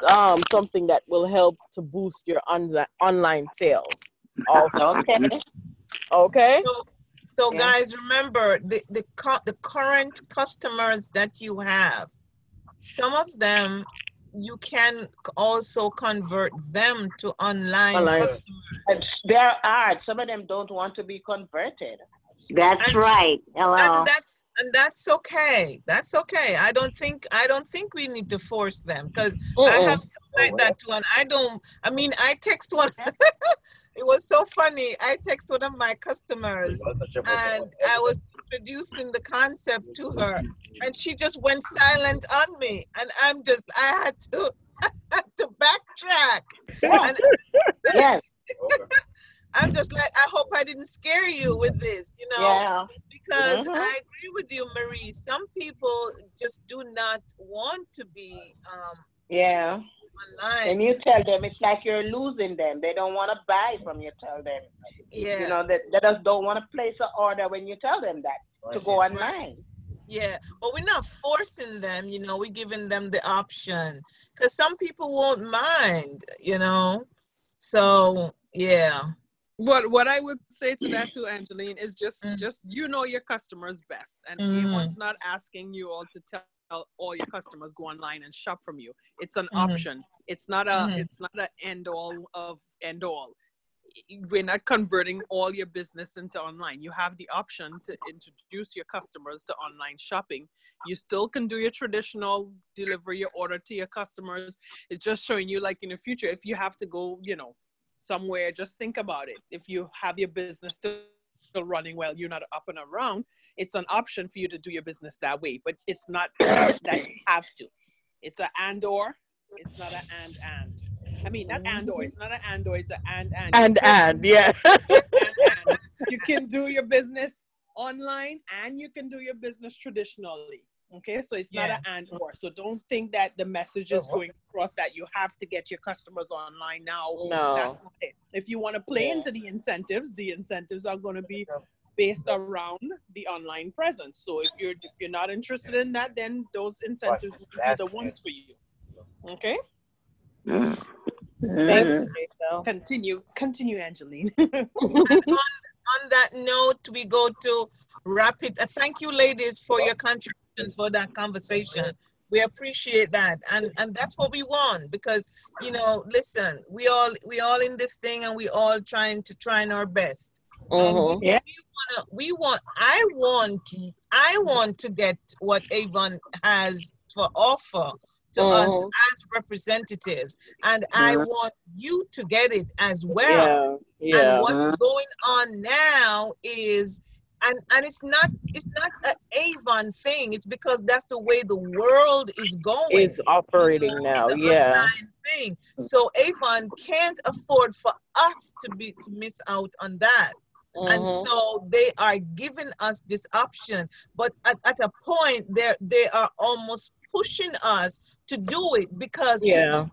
S2: something that will help to boost your online sales also. Okay.
S1: So guys, remember the current customers that you have, some of them you can also convert them to online customers.
S6: There are some of them don't want to be converted.
S3: That's right. Hello.
S1: And that's okay. That's okay. I don't think we need to force them, because I have something like that too. And I text one. It was so funny. I text one of my customers and I was introducing the concept to her and she just went silent on me. And I had to backtrack. And
S3: yes.
S1: I'm just like, I hope I didn't scare you with this, you know.
S6: Yeah.
S1: Because I agree with you, Marie. Some people just do not want to be online.
S6: And you tell them, it's like you're losing them. They don't want to buy from you. Tell them.
S1: Yeah.
S6: You know, they just don't want to place an order when you tell them that to go online.
S1: Yeah, but we're not forcing them, you know. We're giving them the option, because some people won't mind, you know. So yeah.
S5: What I would say to that too, Angeline, is just you know your customers best, and Avon's not asking you all to tell all your customers go online and shop from you. It's an option. It's not a end all of end all. We're not converting all your business into online. You have the option to introduce your customers to online shopping. You still can do your traditional deliver your order to your customers. It's just showing you, like, in the future, if you have to go, you know, somewhere, just think about it. If you have your business still running well, you're not up and around, it's an option for you to do your business that way. But it's not that you have to. It's an and/or. It's not an and. I mean, not and/or. It's not an and/or. It's an and.
S2: Yeah.
S5: And. You can do your business online and you can do your business traditionally. Okay, so it's not an and/or. So don't think that the message is going across that you have to get your customers online now.
S2: No.
S5: That's not it. If you want to play into the incentives are going to be based around the online presence. So if you're not interested in that, then those incentives will be the ones for you. Okay. Continue, Angeline.
S1: On that note, we go to wrap it. Thank you, ladies, for your contribution for that conversation. We appreciate that, and that's what we want, because, you know, listen, we all in this thing, and we all trying our best. And I want to get what Avon has to offer to us as representatives, and I want you to get it as well. And what's going on now is, and it's not an Avon thing. It's because that's the way the world is going.
S2: It's operating now. Yeah.
S1: Thing. So Avon can't afford for us to miss out on that. And so they are giving us this option, but at a point they are almost pushing us to do it, because if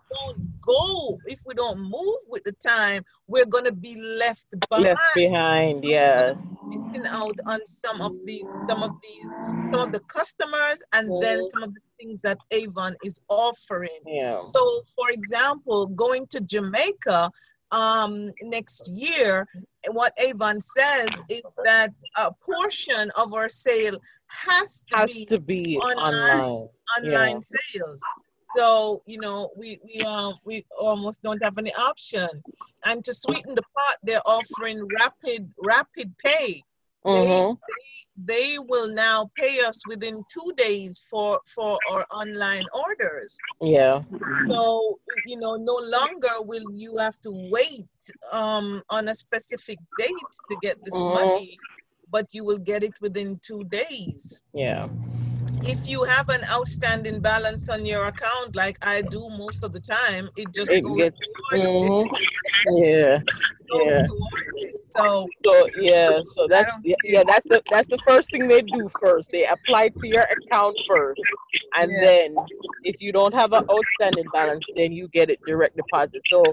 S1: we don't move with the time, we're going to be left behind.
S2: Left behind, yes.
S1: Missing out on some of the customers, and then some of the things that Avon is offering.
S2: Yeah.
S1: So for example, going to Jamaica next year, what Avon says is that a portion of our sale has to be online sales. So we almost don't have any option. And to sweeten the pot, they're offering rapid pay. They will now pay us within 2 days for our online orders.
S2: Yeah.
S1: So no longer will you have to wait on a specific date to get this money, but you will get it within 2 days.
S2: Yeah.
S1: If you have an outstanding balance on your account, like I do most of the time, it just goes towards it.
S2: Yeah.
S1: Goes towards it. So
S2: that's the first thing they do first. They apply to your account first, and then if you don't have an outstanding balance, then you get it direct deposit. So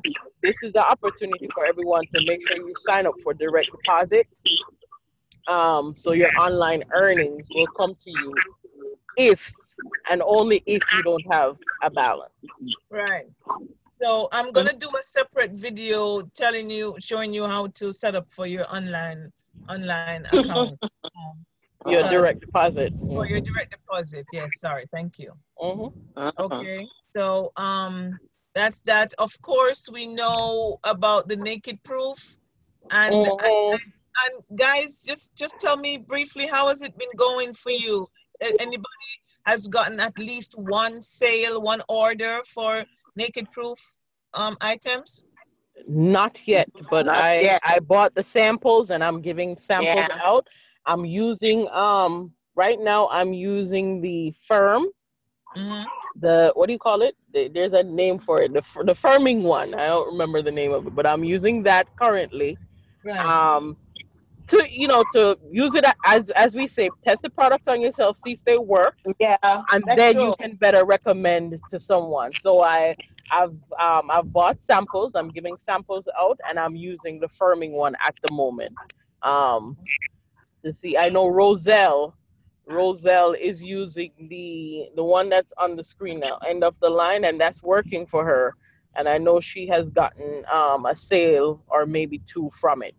S2: this is the opportunity for everyone to make sure you sign up for direct deposit. So your online earnings will come to you if and only if you don't have a balance.
S1: Right. So I'm gonna do a separate video showing you how to set up for your online account.
S2: Your direct deposit.
S1: For your direct deposit. Yes. Sorry. Thank you. Okay. So that's that. Of course, we know about the naked proof, and guys, just tell me briefly, how has it been going for you? Anybody has gotten at least one order for naked proof items?
S2: Not yet, but I bought the samples and I'm giving samples out. I'm using right now I'm using the firm. The what do you call it? There's a name for it. The firming one. I don't remember the name of it, but I'm using that currently.
S1: Right.
S2: To use it as we say, test the products on yourself, see if they work.
S6: Yeah.
S2: And then you can better recommend to someone. So I've bought samples. I'm giving samples out, and I'm using the firming one at the moment. To see, I know Roselle is using the one that's on the screen now, end of the line, and that's working for her. And I know she has gotten a sale or maybe 2 from it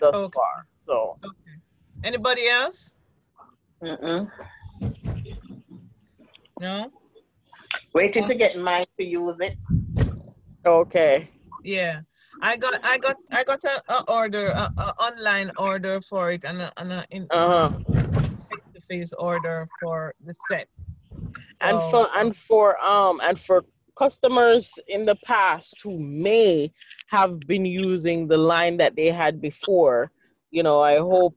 S2: thus far. So
S1: anybody else? No.
S6: Waiting to get mine to use it.
S2: Okay.
S1: Yeah, I got an order, an online order for it, and a face-to-face order for the set.
S2: And for customers in the past who may have been using the line that they had before, I hope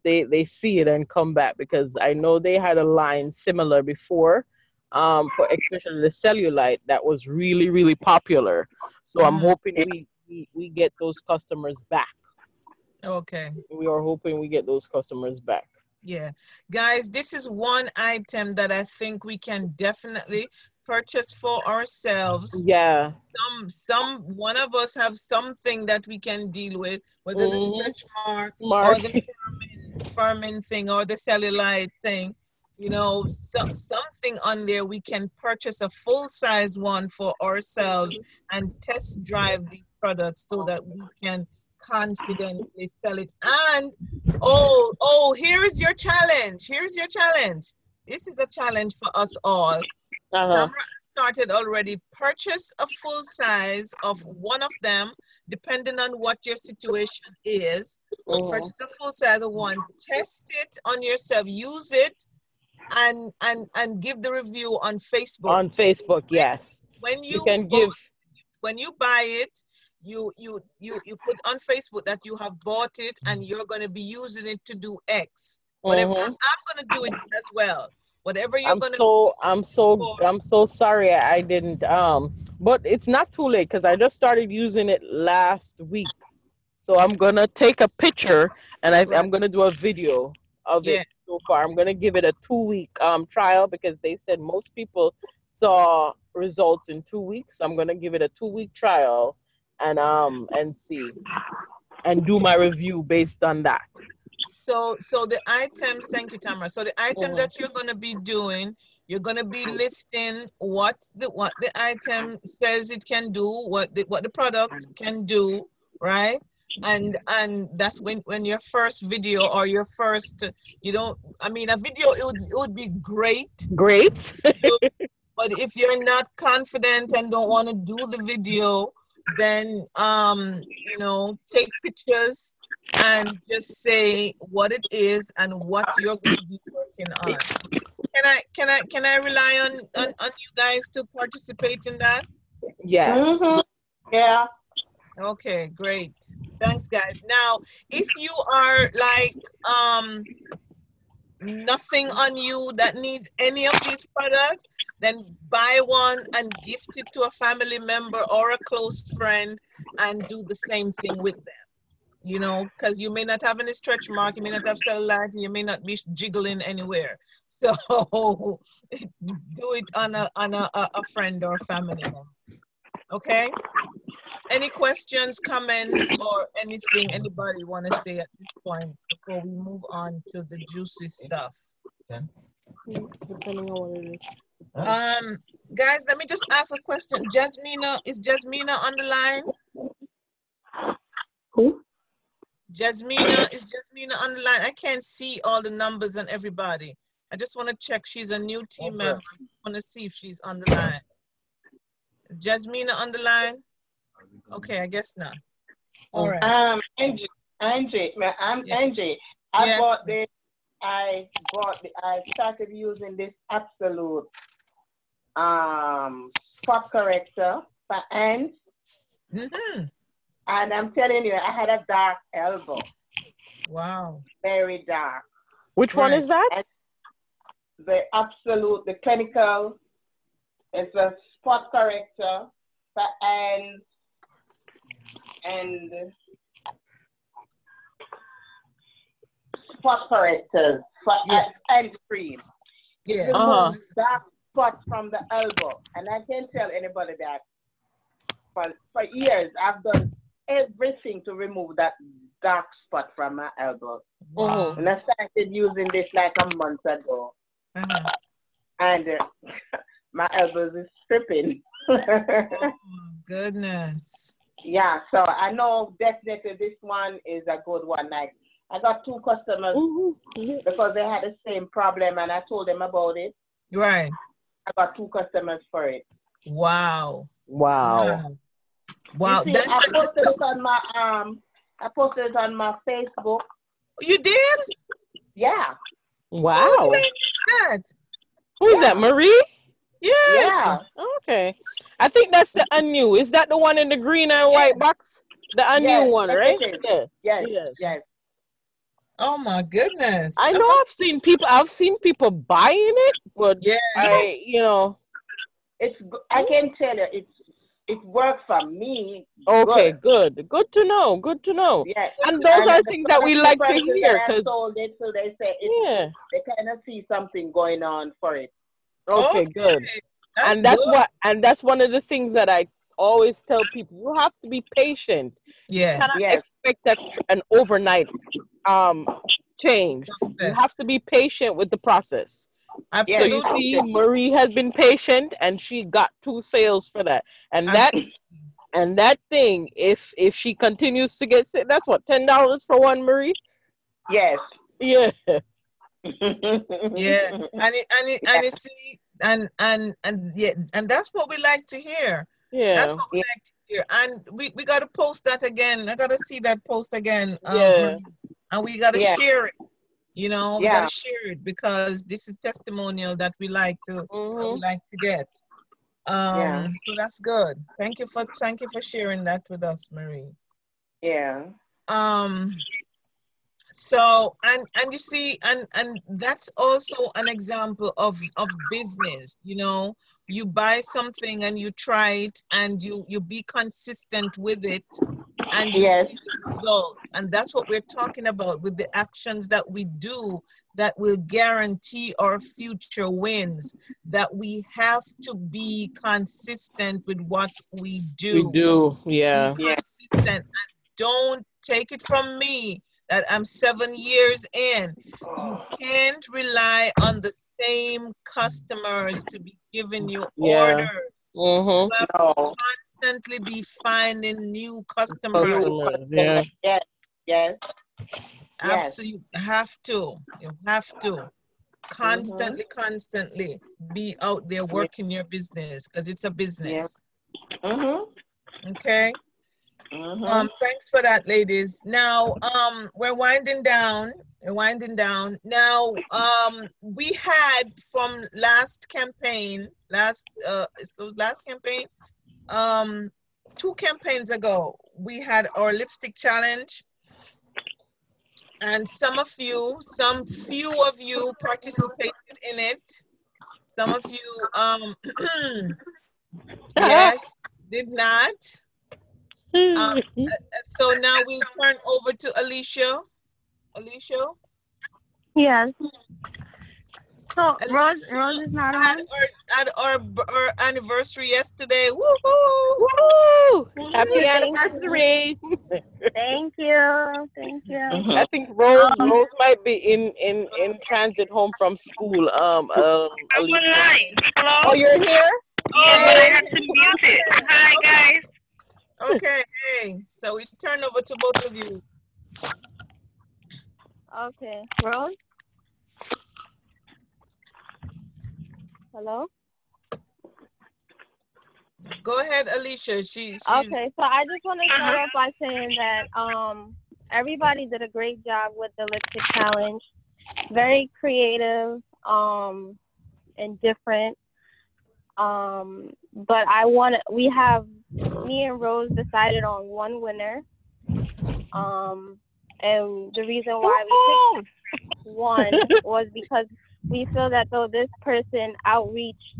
S2: they see it and come back, because I know they had a line similar before, for especially the cellulite that was really, really popular. So I'm hoping we get those customers back.
S1: Okay.
S2: We are hoping we get those customers back.
S1: Yeah, guys, this is one item that I think we can definitely purchase for ourselves.
S2: Yeah.
S1: One of us have something that we can deal with, whether the stretch mark or the firming thing or the cellulite thing. Something on there we can purchase a full-size one for ourselves and test drive these products so that we can confidently sell it. And here's your challenge. This is a challenge for us all. Tamra started already. Purchase a full size of one of them, depending on what your situation is. Purchase a full size of one, test it on yourself, use it, and give the review on Facebook.
S2: On Facebook, yes.
S1: When you buy it, you put on Facebook that you have bought it and you're going to be using it to do X. Whatever, I'm going to do it as well. Whatever you're going to do.
S2: I'm so sorry I didn't. But it's not too late, because I just started using it last week. So I'm gonna take a picture and
S1: Right.
S2: I'm gonna do a video of
S1: Yeah.
S2: it so far. I'm gonna give it a 2 week trial because they said most people saw results in 2 weeks. So I'm gonna give it a 2 week trial and see and do my review based on that.
S1: So the items, thank you, Tamara. So the item
S2: Mhm.
S1: that you're going to be doing, you're going to be listing what the item says it can do, what the product can do, right? And that's when your first video or your first, you don't, I mean, a video, it would be great
S2: Great.
S1: to do, but if you're not confident and don't want to do the video, then take pictures and just say what it is and what you're going to be working on. Can I rely on you guys to participate in that?
S2: Yes.
S6: Mhm. Yeah.
S1: Okay, great. Thanks, guys. Now, if you are like nothing on you that needs any of these products, then buy one and gift it to a family member or a close friend and do the same thing with them. Because you may not have any stretch mark, you may not have cellulite, you may not be jiggling anywhere. So do it on a friend or family member. Okay? Any questions, comments, or anything anybody want to say at this point before we move on to the juicy stuff?
S2: Depending on what it is.
S1: Guys, let me just ask a question. Is Jasmina on the line?
S3: Who?
S1: Is Jasmina on the line? I can't see all the numbers and everybody. I just want to check. She's a new team member. I want to see if she's on the line. Is Jasmina on the line? Okay, I guess not. All right.
S6: Angie, I'm
S1: Yeah.
S6: Angie.
S1: Yes.
S6: I started using this absolute spot corrector for ends.
S1: Mm-hmm.
S6: And I'm telling you, I had a dark elbow.
S1: Wow.
S6: Very dark.
S2: Which one is that?
S6: And the clinical, it's a spot corrector for ends and spot correctors for end cream.
S1: Yeah.
S6: It removes dark spots from the elbow. And I can tell anybody that for years I've done everything to remove that dark spot from my elbow.
S1: Wow.
S6: And I started using this like a month ago. And my elbows is stripping.
S1: Oh, goodness.
S6: Yeah, so I know definitely this one is a good one. Like I got 2 customers because they had the same problem and I told them about it.
S1: Right.
S6: I got 2 customers for it.
S1: Wow.
S2: Wow.
S1: Wow.
S6: You see, I posted it on my Facebook.
S1: You did?
S6: Yeah.
S2: Wow.
S1: Who is that?
S2: Who's that, Marie?
S1: Yes.
S6: Yeah.
S2: Okay. I think that's the new. Is that the one in the green and white box? The new one, right?
S6: Yes.
S1: Oh my goodness.
S2: I know I've seen people buying it, but
S6: I can tell you it worked for me.
S2: Okay, good to know.
S6: Yes.
S2: And those are things that we like to hear
S6: because sold it, so they say they kind of see something going on for it.
S2: Okay, good. That's one of the things that I always tell people. You have to be patient.
S1: Yeah.
S2: You cannot expect an overnight change. You have to be patient with the process.
S1: Absolutely.
S2: So you see, Marie has been patient, and she got 2 sales for that. And that thing, if she continues to get sick, that's what, $10 for one, Marie?
S6: Yes.
S2: Yeah.
S1: Yeah. And that's what we like to hear.
S2: Yeah.
S1: That's what we like to hear. And we gotta post that again. I gotta see that post again. And we gotta share it. We gotta share it because this is testimonial that we like to get. So that's good. Thank you for sharing that with us, Marie.
S6: Yeah.
S1: So and you see, and that's also an example of business. You buy something and you try it and you be consistent with it and you see the result. And that's what we're talking about with the actions that we do that will guarantee our future wins, that we have to be consistent with what we do.
S2: We do, yeah.
S1: Be consistent, and don't take it from me that I'm 7 years in. You can't rely on the same customers to be giving you orders. You have to constantly be finding new customers.
S2: Yeah.
S6: Yes.
S1: Absolutely, have to. You have to constantly be out there working your business, because it's a business. Okay. Thanks for that, ladies. Now, we're winding down. Now, we had from last campaign, last campaign, 2 campaigns ago, we had our lipstick challenge, and some few of you participated in it. Some of you, yes, did not. So now we'll turn over to Alicia.
S7: Yes. So Rose is not on.
S1: Had our anniversary yesterday.
S2: Woohoo! Happy anniversary!
S7: Thank you.
S2: I think Rose might be in transit home from school.
S7: Alicia. Hello.
S2: Oh, you're here?
S7: Yeah, I have to mute it. Hi, guys.
S1: Okay, hey. So we turn over to both of you.
S7: Okay, Rose. Hello.
S1: Go ahead, Alicia. She's
S7: okay. So I just want to start off by saying that everybody did a great job with the lipstick challenge. Very creative and different. But me and Rose decided on one winner. And the reason why we picked one was because we feel that though this person outreached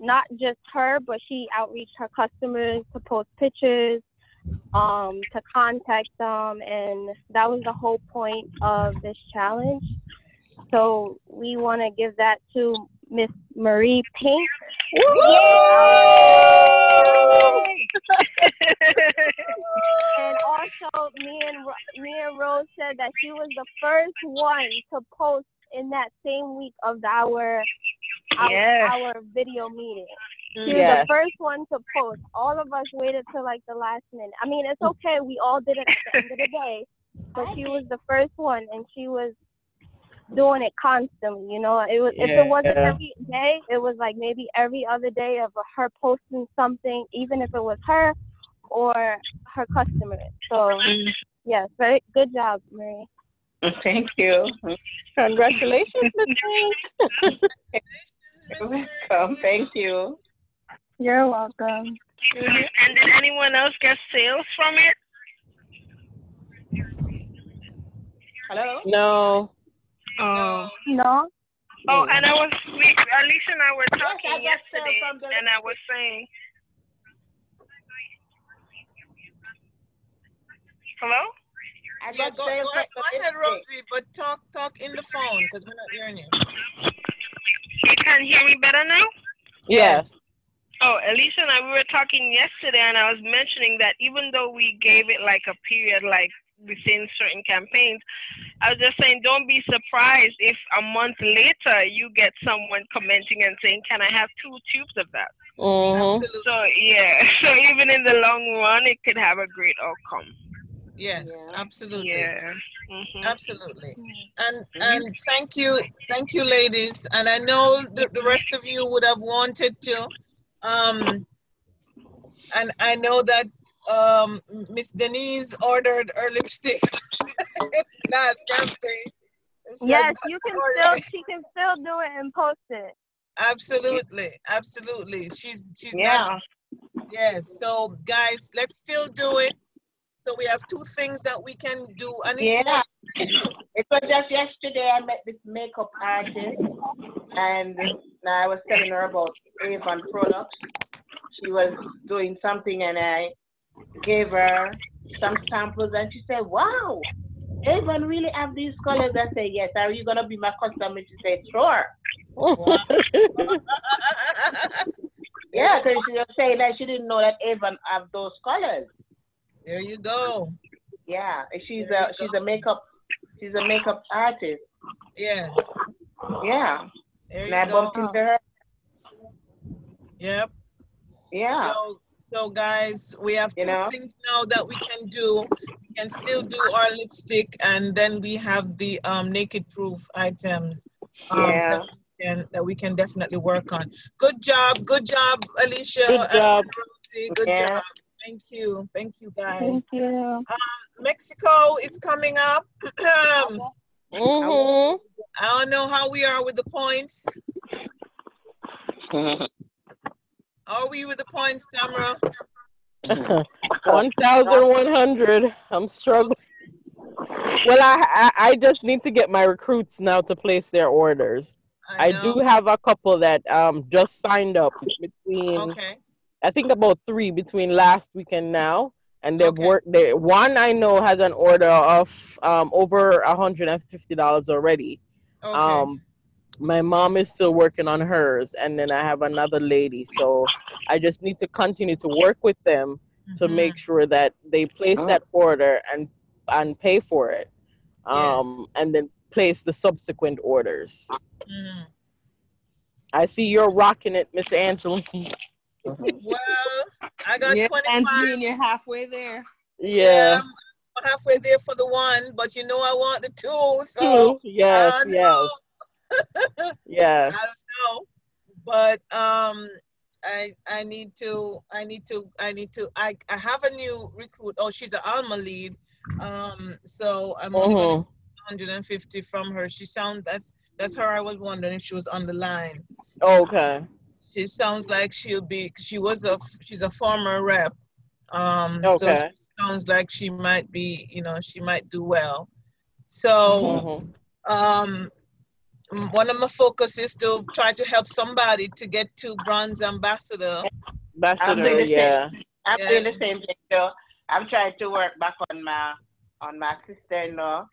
S7: not just her, but she outreached her customers to post pictures, to contact them, and that was the whole point of this challenge. So we want to give that to Miss Marie Pink. And also, me and Rose said that she was the first one to post in that same week of our video meeting. She was the first one to post. All of us waited till like the last minute. I mean, it's okay. We all did it at the end of the day. But she was the first one, and she was doing it constantly. You know, it was if it wasn't every day, it was like maybe every other day of her posting something, even if it was her or her customers. So yes, very good job, Marie.
S6: Thank you.
S2: Congratulations, Miss
S6: You're welcome. Thank you.
S7: You're welcome.
S8: And did anyone else get sales from it?
S6: Hello?
S2: No.
S7: No.
S8: Oh, and Alicia and I were talking yesterday, and I was saying, hello?
S1: Go ahead, Rosie, but talk in the phone because we're not hearing you.
S8: You can hear me better now?
S2: Yes.
S8: Oh, Alicia and I, we were talking yesterday, and I was mentioning that even though we gave it like a period, like within certain campaigns, I was just saying, don't be surprised if a month later you get someone commenting and saying, can I have 2 tubes of that?
S1: Absolutely.
S8: So, yeah. So even in the long run, it could have a great outcome.
S1: Yes, absolutely.
S8: Yeah.
S1: Absolutely. And thank you, ladies. And I know the rest of you would have wanted to. And I know that Miss Denise ordered her lipstick last campaign.
S7: Yes, she can still do it and post it.
S1: Absolutely. She's not. Yes. So guys, let's still do it. So we have 2 things that we can do. And it's
S6: it was just yesterday I met this makeup artist, and I was telling her about Avon products. She was doing something, and I gave her some samples, and she said, "Wow, Avon really have these colors." I say, "Yes." Are you gonna be my customer? She said, "Sure."
S1: Wow.
S6: Yeah, because she was saying that she didn't know that Avon have those colors.
S1: There you go.
S6: Yeah, and she's
S1: There you
S6: she's
S1: go.
S6: a makeup artist.
S1: Yes.
S6: Yeah,
S1: There
S6: and
S1: you
S6: I
S1: go.
S6: bumped into her.
S1: Yep.
S6: Yeah,
S1: So guys, we have
S6: you
S1: two
S6: know.
S1: things now that we can do. We can still do our lipstick, and then we have the naked proof items
S6: Yeah.
S1: that we can definitely work on. Good job, Alicia
S2: Good
S1: and
S2: job.
S1: Rosie. Good
S6: Yeah.
S1: job. Thank you, guys.
S7: Thank you.
S1: Mexico is coming up.
S2: Mm-hmm.
S1: I don't know how we are with the points. How are we with the points, Tamra?
S2: 1,100. I'm struggling. Well, I just need to get my recruits now to place their orders. I
S1: know.
S2: do have a couple that just signed up between,
S1: Okay.
S2: I think about 3 between last week and now, and they've
S1: Okay.
S2: worked. One I know has an order of over $150 already.
S1: Okay.
S2: My mom is still working on hers, and then I have another lady. So I just need to continue to work with them to make sure that they place that order and pay for it,
S1: Yes.
S2: and then place the subsequent orders.
S1: Mhm.
S2: I see you're rocking it, Miss Angeline.
S1: Well, I got
S5: Yes,
S1: 25.
S5: Angeline, you're halfway there.
S1: Yeah,
S2: Yeah.
S1: I'm halfway there for the one, but you know I want the two, so
S2: 2. Yes.
S1: I
S2: Yes.
S1: know.
S2: Yes.
S1: I don't know. But I have a new recruit. Oh, she's an Alma lead. So I'm only gonna
S2: Mhm.
S1: get 150 from her. That's her. I was wondering if she was on the line.
S2: Okay.
S1: She sounds like she's a former rep. So she
S2: Okay.
S1: sounds like she might be, she might do well. So
S2: Mhm.
S1: um one of my focus is to try to help somebody to get to bronze ambassador.
S6: I'm doing
S2: Ambassador.
S6: the same.
S2: Yeah.
S6: I'm
S1: Yeah.
S6: doing the same thing. So I'm trying to work back on my sister-in-law.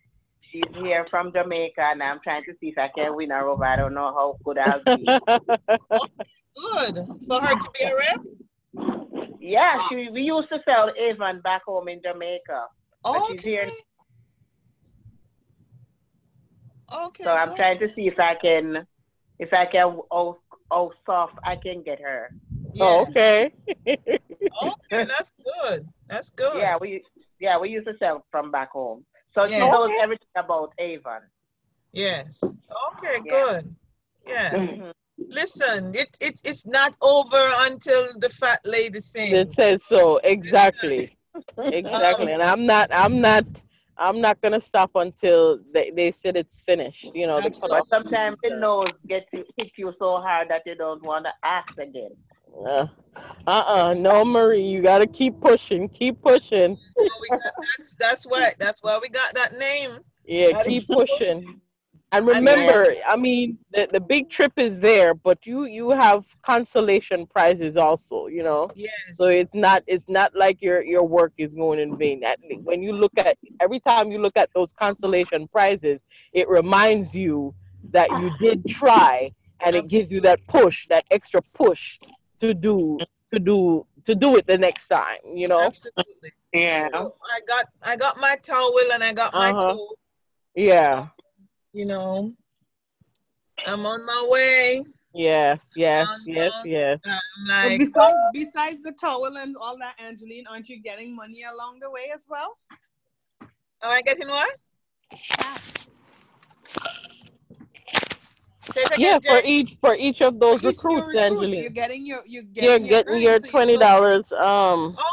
S6: She's here from Jamaica, and I'm trying to see if I can win her over. I don't know how good I'll be.
S1: Oh, good for her to be a rep.
S6: Yeah, we used to sell Avon back home in Jamaica, but she's here.
S1: Okay. Okay.
S6: So I'm
S1: Good.
S6: trying to see how soft I can get her.
S2: Oh,
S1: Yeah.
S2: okay.
S1: Okay. That's good. That's good.
S6: we used to sell from back home. So she
S1: Yeah.
S6: knows everything about Avon.
S1: Yes. Okay.
S6: Yeah.
S1: Good. Yeah.
S6: Mhm.
S1: Listen, it's not over until the fat lady
S2: That
S1: sings.
S2: says so. Exactly.
S1: Um,
S2: Exactly. And I'm not gonna stop until they said it's finished. The
S6: But
S2: cutoff.
S1: absolutely.
S6: sometimes the nose hit you so hard that you don't want to ask again.
S2: No, Marie, you gotta keep pushing. Keep pushing.
S1: So we got that's why we got that name.
S2: Yeah,
S1: Gotta
S2: keep
S1: keep pushing.
S2: pushing. And
S1: And then
S6: Yeah.
S2: remember, I mean, the big trip is there, but you have consolation prizes also. So
S1: yes,
S2: it's not like your work is going in vain. When you look at every time you look at those consolation prizes, it reminds you that you did try, and it gives you
S1: absolutely,
S2: that push, that extra push to do it the next time.
S1: absolutely.
S6: Yeah.
S1: So I got my towel and I got my
S2: Uh-huh.
S1: tool.
S2: Yeah.
S1: You know, I'm on my way.
S2: Yes, yes,
S1: On
S2: yes, yes.
S1: I'm
S5: So
S1: like,
S5: besides the towel and all that, Angeline, aren't you getting money along the way as well?
S1: am I getting what?
S5: Cash.
S1: Say it
S2: Yeah,
S1: again,
S2: for
S1: Jay.
S2: each of
S5: For
S2: those
S5: each your
S2: recruits,
S5: recruit,
S2: Angeline.
S5: you're
S2: You're
S5: getting your
S2: getting
S5: earnings,
S2: your
S5: so you will get
S2: $20.
S5: cash along the way.
S1: Oh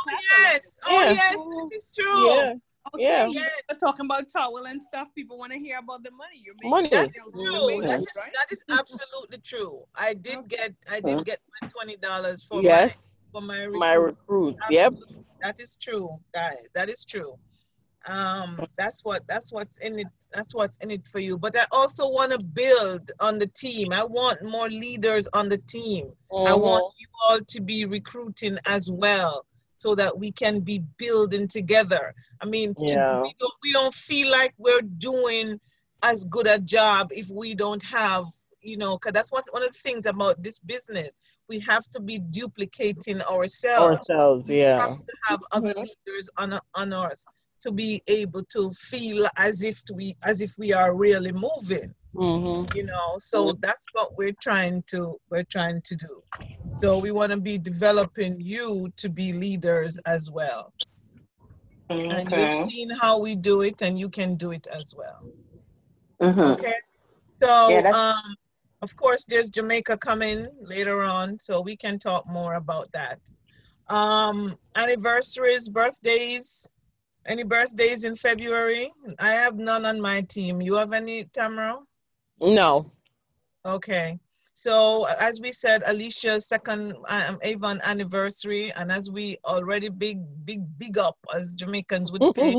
S2: Yeah,
S1: yes, that is true.
S2: yeah,
S5: Okay,
S2: yeah.
S5: you guys
S1: Yes,
S5: are talking about towel and stuff. People want to hear about the money. You're making
S1: that
S2: Money.
S5: money
S1: is
S5: along the
S1: true.
S5: way
S2: Hmm.
S5: too, right?
S1: That is absolutely true.
S5: Okay.
S1: I did get my $20
S2: Yes,
S1: for my
S2: my
S1: recruit.
S2: recruits. Yep.
S1: Absolutely. That is true, guys. That is true. That's what's in it. That's what's in it for you. But I also want to build on the team. I want more leaders on the team. I want
S2: Mm-hmm.
S1: you all to be recruiting as well. so that we can be building together. I mean, we don't feel like we're doing as good a job if we don't have, you know, because that's one of the things about this business. We have to be duplicating ourselves. We have to have other leaders on us to be able to feel as if we are really moving. You know, so that's what we're trying to do. So we want to be developing you to be leaders as well. And you've seen how we do it, and you can do it as well. Okay. So of course there's Jamaica coming later on, so we can talk more about that. Anniversaries, birthdays. Any birthdays in February? I have none on my team. You have any, Tamra?
S2: No.
S1: Okay. So as we said, Alicia's second Avon anniversary, and as we already big up, as Jamaicans would say,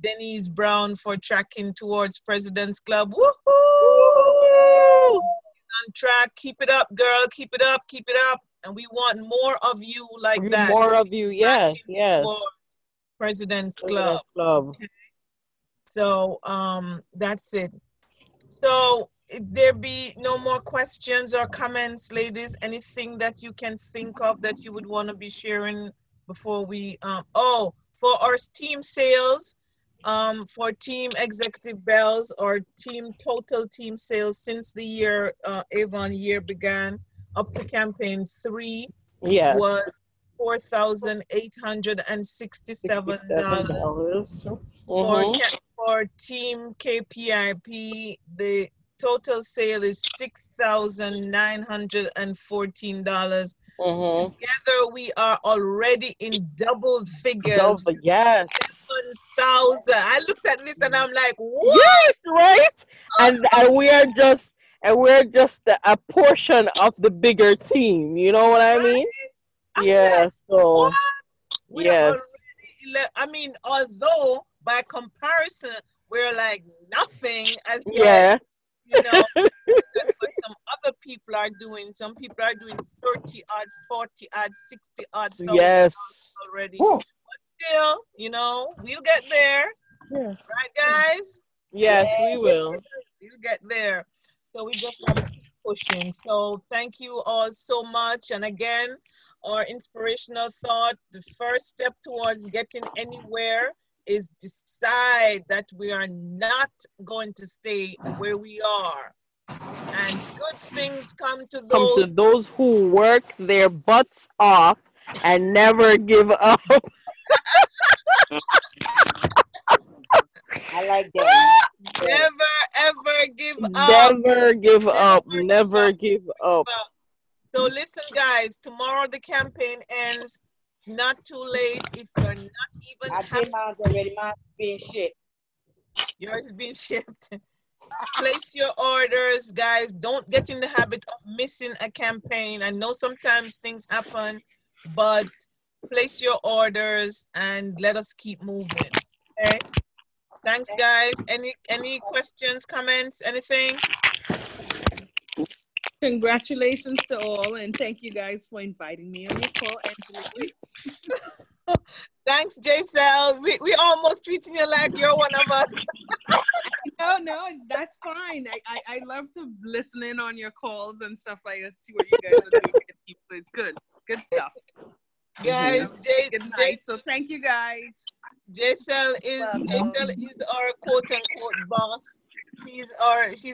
S1: Denise Brown for tracking towards President's Club. Woohoo! On track. Keep it up, girl. Keep it up. Keep it up. And we want more of you like that.
S2: More of you, yes.
S1: President's Club. Okay. So that's it. So if there be no more questions or comments, ladies, anything that you can think of that you would want to be sharing before we for our team sales, for team executive bells or total team sales since the year Avon year began up to campaign 3 was $4,867. For team KPIP, the total sale is $6,914. Together, we are already in double figures.
S2: Yes.
S1: 7,000. I looked at this and I'm like, what?
S2: Yes, right? And we're just a portion of the bigger team. You know what I mean?
S1: Like,
S2: so
S1: we are already, I mean, although by comparison we're like nothing as yet, you know, but some other people are doing. Some people are doing 30 odd, 40 odd, 60 odd thousand already. But still, you know, we'll get there. Right, guys?
S2: Yes, we will.
S1: We'll get there. So we just got to keep pushing. So thank you all so much. And again, our inspirational thought, the first step towards getting anywhere is decide that we are not going to stay where we are. And good things come to those
S2: who work their butts off and never give up.
S3: I like that.
S1: Never ever give up.
S2: Never give up. Never give up.
S1: So listen, guys, tomorrow the campaign ends. It's not too late if you're not even
S4: happy. Mine's already. Mine's being shipped.
S1: Yours is being shipped. Place your orders, guys. Don't get in the habit of missing a campaign. I know sometimes things happen, but place your orders and let us keep moving. Okay. Thanks, guys. Any questions, comments, anything?
S5: Congratulations to all, and thank you guys for inviting me on your call, Angeline.
S1: Thanks, J-Cell. We almost treating you like you're one of us.
S5: No, that's fine. I love to listen in on your calls and stuff like that, see what you guys are doing. It's good stuff.
S1: Guys,
S5: good night. So thank you, guys.
S1: J-Cell is our quote unquote boss. She's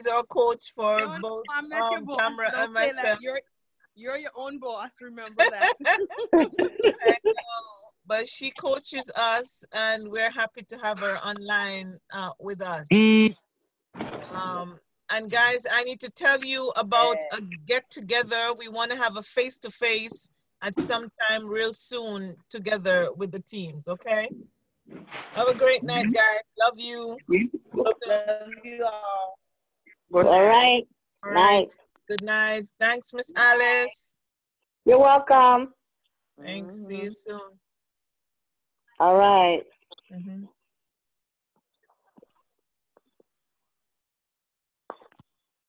S1: our coach for both Tamra and myself.
S5: You're your own boss, remember that.
S1: But she coaches us, and we're happy to have her online with us. And guys, I need to tell you about a get-together. We want to have a face-to-face at some time real soon together with the teams, okay? Have a great night, guys. Love you.
S4: Love you all.
S3: All right. Night.
S1: Good night. Thanks, Miss Alice.
S3: You're welcome.
S1: Thanks. See you soon.
S3: All right.